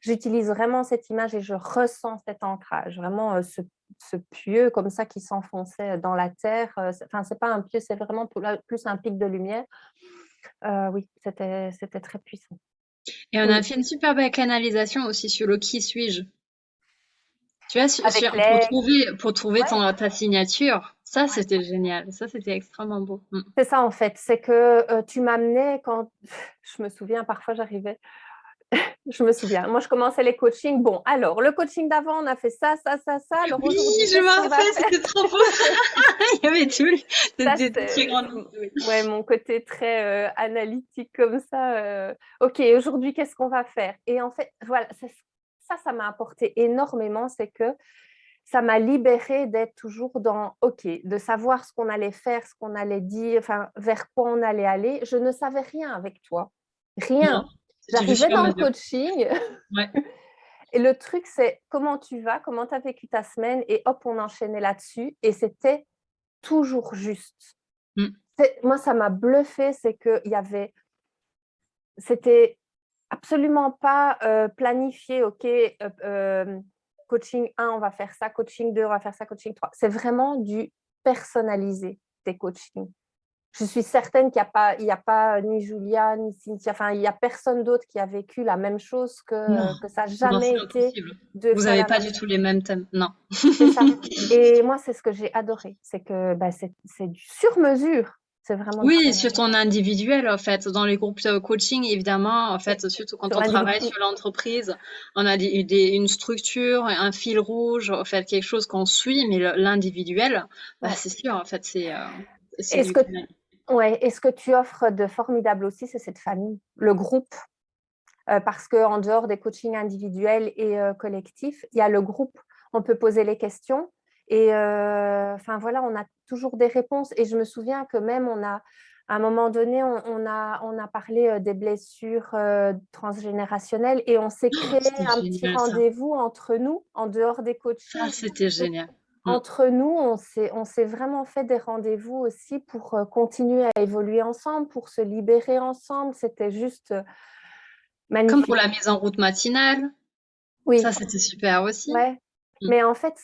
j'utilise vraiment cette image et je ressens cet ancrage. Vraiment, ce pieu comme ça qui s'enfonçait dans la terre. Enfin, c'est pas un pieu, c'est vraiment plus un pic de lumière. Oui, c'était très puissant. Et on Oui, a fait une super belle canalisation aussi sur le qui suis-je. Tu vois, avec pour trouver ouais, ta signature, ça ouais. c'était génial, ça c'était extrêmement beau. C'est ça en fait, c'est que tu m'amenais quand je me souviens, parfois j'arrivais. Je me souviens. Moi, je commençais les coachings. Bon, alors, le coaching d'avant, on a fait ça, ça, ça, ça. Alors Oui, aujourd'hui, je qu'est-ce me qu'on va rappelle, faire? c'était trop beau. Il y avait tout, Ça, des très c'est grandes listes, oui. ouais, mon côté très analytique comme ça. OK, aujourd'hui, qu'est-ce qu'on va faire? Et en fait, voilà, ça m'a apporté énormément. C'est que ça m'a libérée d'être toujours dans OK, de savoir ce qu'on allait faire, ce qu'on allait dire, enfin, vers quoi on allait aller. Je ne savais rien avec toi. Non, Rien. c'était du J'arrivais sur dans le mesure. coaching. Ouais. Et le truc, c'est comment tu vas, comment tu as vécu ta semaine, et hop, on enchaînait là-dessus. Et c'était toujours juste. Mm. Moi, ça m'a bluffé, c'est que c'était absolument pas planifié, OK, coaching 1, on va faire ça, coaching 2, on va faire ça, coaching 3. C'est vraiment du personnalisé, tes coachings. Je suis certaine qu'il n'y a pas ni Julia, ni Cynthia, enfin, il n'y a personne d'autre qui a vécu la même chose Non, que ça n'a non, c'est jamais été impossible. deux Vous fois n'avez la pas même du chose. tout les mêmes thèmes, non. C'est ça. Et moi, c'est ce que j'ai adoré. C'est que c'est du sur-mesure. C'est vraiment du Oui, sur sur-mesure. ton individuel, en fait, dans les groupes de coaching, évidemment, en Oui. fait, surtout quand Sur on travaille l'individu. sur l'entreprise, on a une structure, un fil rouge, en fait, quelque chose qu'on suit, mais l'individuel, bah, Ouais. c'est sûr, en fait, c'est Et ce du que, canal. ouais, et ce que tu offres de formidable aussi, c'est cette famille, le groupe. Parce qu'en dehors des coachings individuels et collectifs, il y a le groupe. On peut poser les questions et enfin voilà, on a toujours des réponses. Et je me souviens que même à un moment donné, on a parlé des blessures transgénérationnelles et on s'est créé C'était un petit génial, ça. rendez-vous entre nous, en dehors des Ça, coachings. c'était génial. Mm. Entre nous, on s'est vraiment fait des rendez-vous aussi pour continuer à évoluer ensemble, pour se libérer ensemble. C'était juste Comme pour magnifique. la mise en route matinale, Oui, ça, c'était super aussi. ouais. Mm. Mais en fait,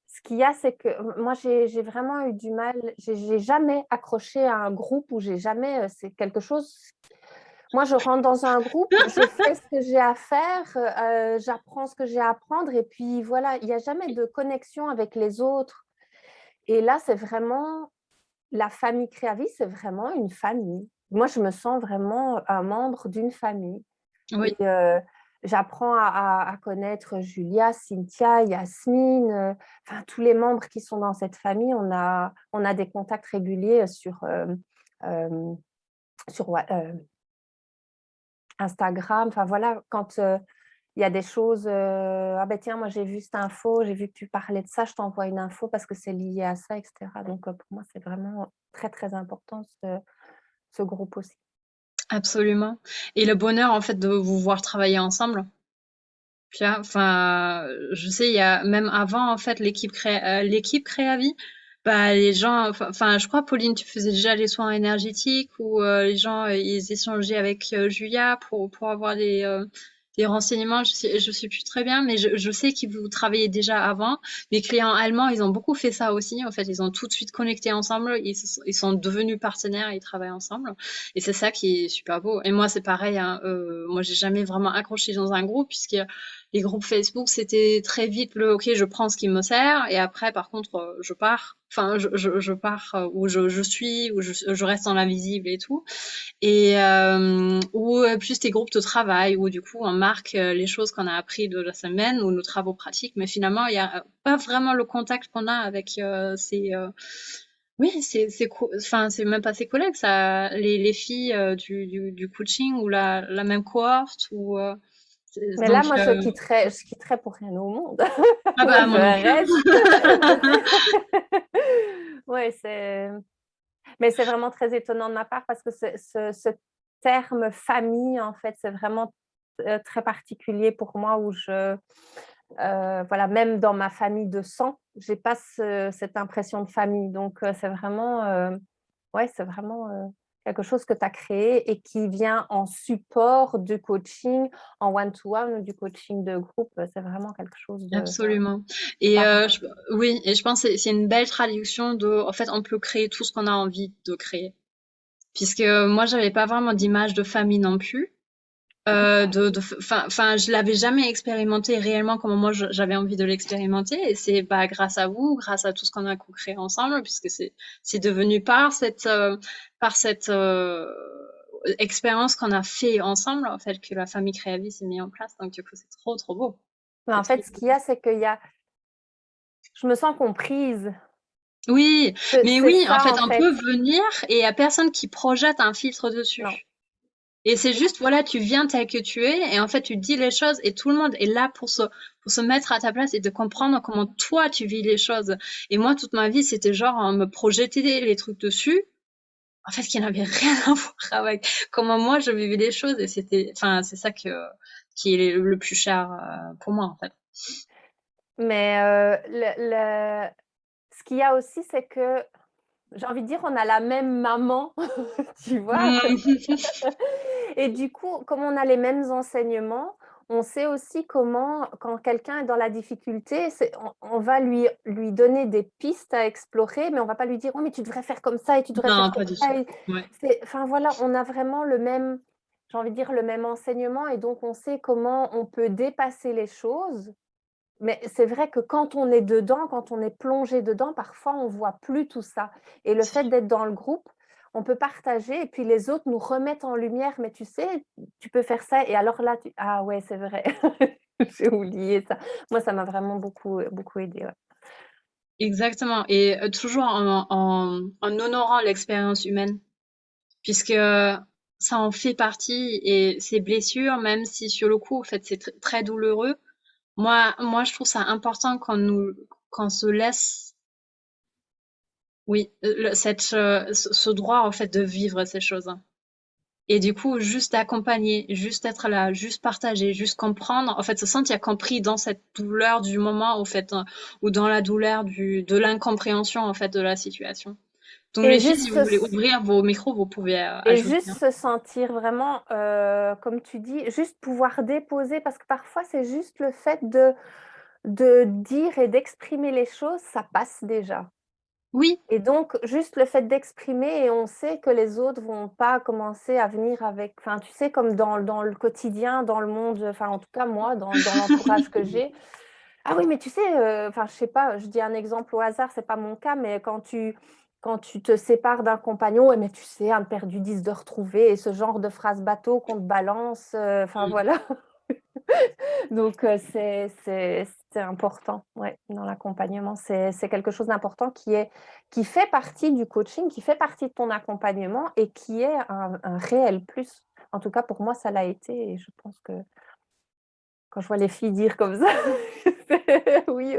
ce qu'il y a, c'est que moi, j'ai vraiment eu du mal. J'ai jamais accroché à un groupe où j'ai jamais. C'est quelque chose. Moi, je rentre dans un groupe, je fais ce que j'ai à faire, j'apprends ce que j'ai à apprendre, et puis voilà, il n'y a jamais de connexion avec les autres. Et là, c'est vraiment la famille Créavis, c'est vraiment une famille. Moi, je me sens vraiment un membre d'une famille. Oui, Et j'apprends à connaître Julia, Cynthia, Yasmine, enfin tous les membres qui sont dans cette famille. On a des contacts réguliers euh, sur Instagram. Enfin voilà, quand il y a des choses, ah ben tiens, moi j'ai vu cette info, j'ai vu que tu parlais de ça, je t'envoie une info parce que c'est lié à ça, etc. Donc pour moi, c'est vraiment très, très important ce groupe aussi. absolument. Et le bonheur, en fait, de vous voir travailler ensemble. Tu vois, enfin, je sais, il y a même avant, en fait, l'équipe Créavi, bah, les gens, enfin, je crois, Pauline, tu faisais déjà les soins énergétiques ou les gens, ils échangeaient avec Julia pour avoir des renseignements. Je sais plus très bien, mais je sais que vous travaillez déjà avant. Mes clients allemands, ils ont beaucoup fait ça aussi. En fait, ils ont tout de suite connecté ensemble. Ils sont devenus partenaires et ils travaillent ensemble. Et c'est ça qui est super beau. Et moi, c'est pareil, hein, moi, j'ai jamais vraiment accroché dans un groupe puisque les groupes Facebook, c'était très vite OK, je prends ce qui me sert et après, par contre, je pars. Enfin, je pars où je suis, où je reste en l'invisible et tout. Et ou plus des groupes de travail où du coup, on marque les choses qu'on a appris de la semaine ou nos travaux pratiques. Mais finalement, il y a pas vraiment le contact qu'on a avec oui, enfin, c'est même pas ses collègues, ça, les filles du coaching ou la même cohorte ou Mais là, donc moi, je quitterais pour rien au monde. ah Moi, bah je moi non plus. reste. Ouais, mais c'est vraiment très étonnant de ma part parce que ce terme famille, en fait, c'est vraiment très particulier pour moi où voilà, même dans ma famille de sang, j'ai pas cette impression de famille. Donc, c'est vraiment, ouais, c'est vraiment quelque chose que tu as créé et qui vient en support du coaching en one-to-one ou du coaching de groupe. C'est vraiment quelque chose de Absolument. Et pareil. oui, et je pense que c'est une belle traduction de, en fait, on peut créer tout ce qu'on a envie de créer. puisque moi, j'avais pas vraiment d'image de famille non plus. Enfin, je l'avais jamais expérimenté réellement comme moi j'avais envie de l'expérimenter, et c'est grâce à vous, grâce à tout ce qu'on a co-créé ensemble, puisque c'est devenu par cette expérience qu'on a fait ensemble, en fait, que la famille Créavis s'est mise en place. Donc du coup, c'est trop trop beau. Mais en C'est fait, trop ce qu'il y a, c'est je me sens comprise. Oui, mais C'est oui, en ça, fait, en on fait. peut venir et il y a personne qui projette un filtre dessus. Non. Et c'est juste, voilà, tu viens tel que tu es, et en fait, tu dis les choses, et tout le monde est là pour se mettre à ta place et de comprendre comment toi, tu vis les choses. Et moi, toute ma vie, c'était genre, me projeter les trucs dessus, en fait, qui n'avait rien à voir avec comment moi, je vivais les choses, et c'est ça qui est le plus cher pour moi, en fait. Mais ce qu'il y a aussi, c'est que j'ai envie de dire, on a la même maman, tu vois. Et du coup, comme on a les mêmes enseignements, on sait aussi comment, quand quelqu'un est dans la difficulté, on va lui donner des pistes à explorer, mais on va pas lui dire, oh, mais tu devrais faire comme ça et tu devrais Non, faire pas comme du ça. tout. Ouais. Enfin voilà, on a vraiment le même, j'ai envie de dire, le même enseignement, et donc on sait comment on peut dépasser les choses. Mais c'est vrai que quand on est dedans, quand on est plongé dedans, parfois on voit plus tout ça. Et le fait d'être dans le groupe, on peut partager, et puis les autres nous remettent en lumière. Mais tu sais, tu peux faire ça. Et alors là, ah ouais, c'est vrai. J'ai oublié ça. Moi, ça m'a vraiment beaucoup, beaucoup aidé. Ouais. Exactement. Et toujours en honorant l'expérience humaine, puisque ça en fait partie, et ces blessures, même si sur le coup, en fait, c'est très douloureux. Moi, je trouve ça important qu'on se laisse, oui, ce droit, en fait, de vivre ces choses. Et du coup, juste accompagner, juste être là, juste partager, juste comprendre, en fait, se sentir compris dans cette douleur du moment, au fait, ou dans la douleur de l'incompréhension, en fait, de la situation. Donc, Et les filles, juste si vous voulez ouvrir vos micros, vous pouvez Et ajouter. juste se sentir vraiment, comme tu dis, juste pouvoir déposer, parce que parfois c'est juste le fait de dire et d'exprimer les choses, ça passe déjà. Oui, Et donc, juste le fait d'exprimer, et on sait que les autres vont pas commencer à venir avec, enfin, tu sais, comme dans le quotidien, dans le monde, enfin, en tout cas, moi, dans l'entourage que j'ai. Ah oui, mais tu sais, enfin, je sais pas, je dis un exemple au hasard, c'est pas mon cas, mais quand tu te sépares d'un compagnon, ouais, mais tu sais, un perdu 10 de retrouver, et ce genre de phrase bateau qu'on te balance, enfin, voilà. Donc, c'est important, ouais, dans l'accompagnement. C'est quelque chose d'important qui fait partie du coaching, qui fait partie de ton accompagnement, et qui est un réel plus. En tout cas, pour moi, ça l'a été, et je pense que quand je vois les filles dire comme ça, oui,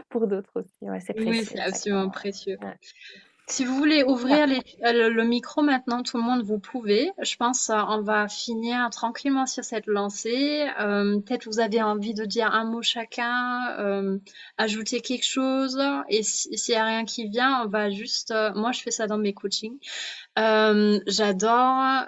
pour d'autres aussi, ouais, c'est oui, précieux. c'est absolument exactement, précieux. ouais. Si vous voulez ouvrir le micro maintenant, tout le monde, vous pouvez. Je pense on va finir tranquillement sur cette lancée. Peut-être vous avez envie de dire un mot chacun, ajouter quelque chose. Et s'il n'y a rien qui vient, on va juste... moi, je fais ça dans mes coachings. J'adore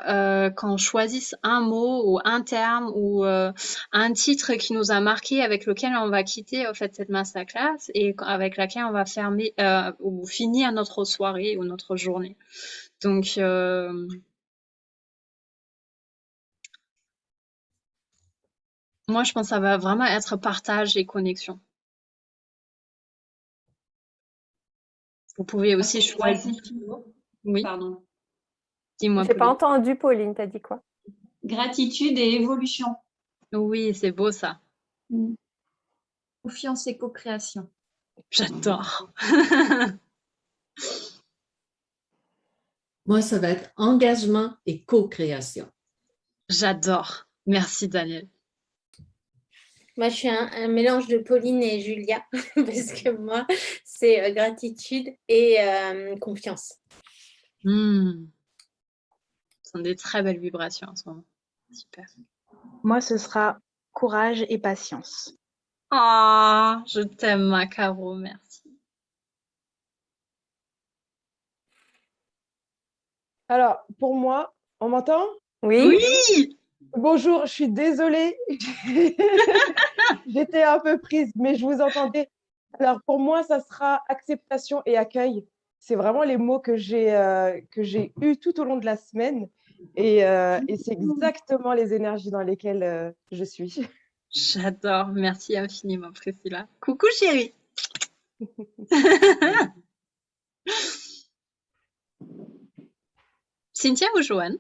quand on choisisse un mot ou un terme ou un titre qui nous a marqué, avec lequel on va quitter en fait cette masterclass, et avec laquelle on va fermer ou finir notre soirée ou notre journée. Donc moi je pense que ça va vraiment être partage et connexion. Vous pouvez aussi choisir. Oui, Pardon. dis-moi, J'ai pas Pauline. entendu, Pauline, t'as dit quoi? Gratitude et évolution. Oui, c'est beau ça. Confiance et co-création. J'adore. Moi, ça va être engagement et co-création. J'adore. Merci, Daniel. Moi, je suis un mélange de Pauline et Julia, parce que moi, c'est gratitude et confiance. Ce sont des très belles vibrations en ce moment. Super. Moi, ce sera courage et patience. Oh, je t'aime, ma Caro, merci. Alors, pour moi, on m'entend? Oui. Oui. Bonjour, je suis désolée. J'étais un peu prise, mais je vous entendais. Alors, pour moi, ça sera acceptation et accueil. c'est vraiment les mots que j'ai eus tout au long de la semaine. Et c'est exactement les énergies dans lesquelles je suis. J'adore. Merci infiniment, Priscilla. Coucou, chérie. Cynthia ou Joanne?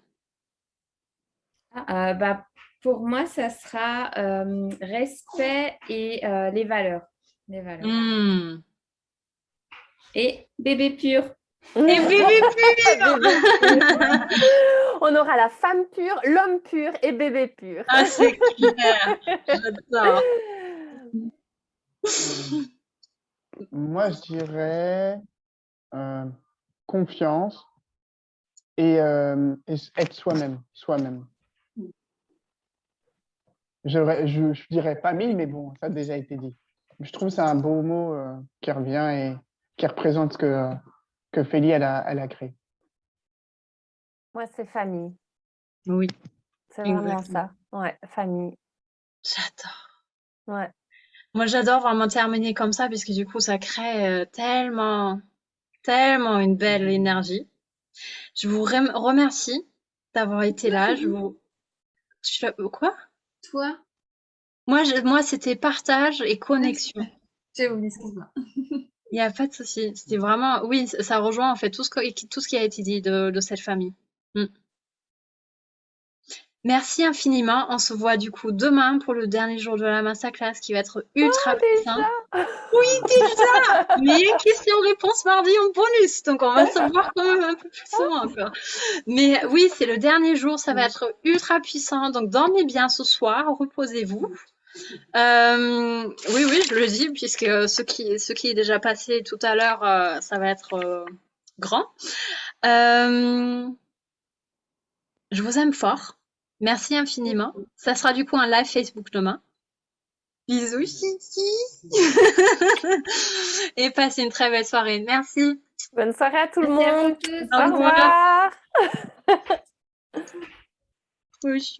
Pour moi, ça sera respect et les valeurs. Les valeurs. Hmm. Et bébé pur. Et bébé pur. On aura la femme pure, l'homme pur et bébé pur. Ah, c'est clair. J'adore. Moi, je dirais confiance et être soi-même. Je dirais famille, mais bon, ça a déjà été dit. Je trouve que c'est un beau mot qui revient et qui représente ce que Félie elle a créé. Moi, c'est famille. Oui, C'est vraiment exactement. ça. Ouais, famille. J'adore. Ouais. Moi, j'adore vraiment terminer comme ça, puisque du coup, ça crée tellement une belle énergie. Je vous remercie d'avoir été là. Quoi? Toi? Moi, c'était partage et connexion. J'ai oublié, excuse-moi. Il n'y a pas de souci. C'était vraiment, oui, ça rejoint en fait tout ce qui a été dit de cette famille. Mm. Merci infiniment. On se voit du coup demain pour le dernier jour de la masterclass qui va être ultra puissant. Oui, déjà! Mais question-réponse mardi en bonus. Donc, on va se voir quand même un peu plus souvent encore. Mais oui, c'est le dernier jour. Ça va être ultra puissant. Donc, dormez bien ce soir. Reposez-vous. Oui, je le dis, puisque ce qui est déjà passé tout à l'heure, ça va être grand. Je vous aime fort. Merci infiniment. Ça sera du coup un live Facebook demain. Bisous, Chichi. Et passez une très belle soirée. Merci. Bonne soirée à tout le Merci à vous monde. tous. Au revoir. Oui.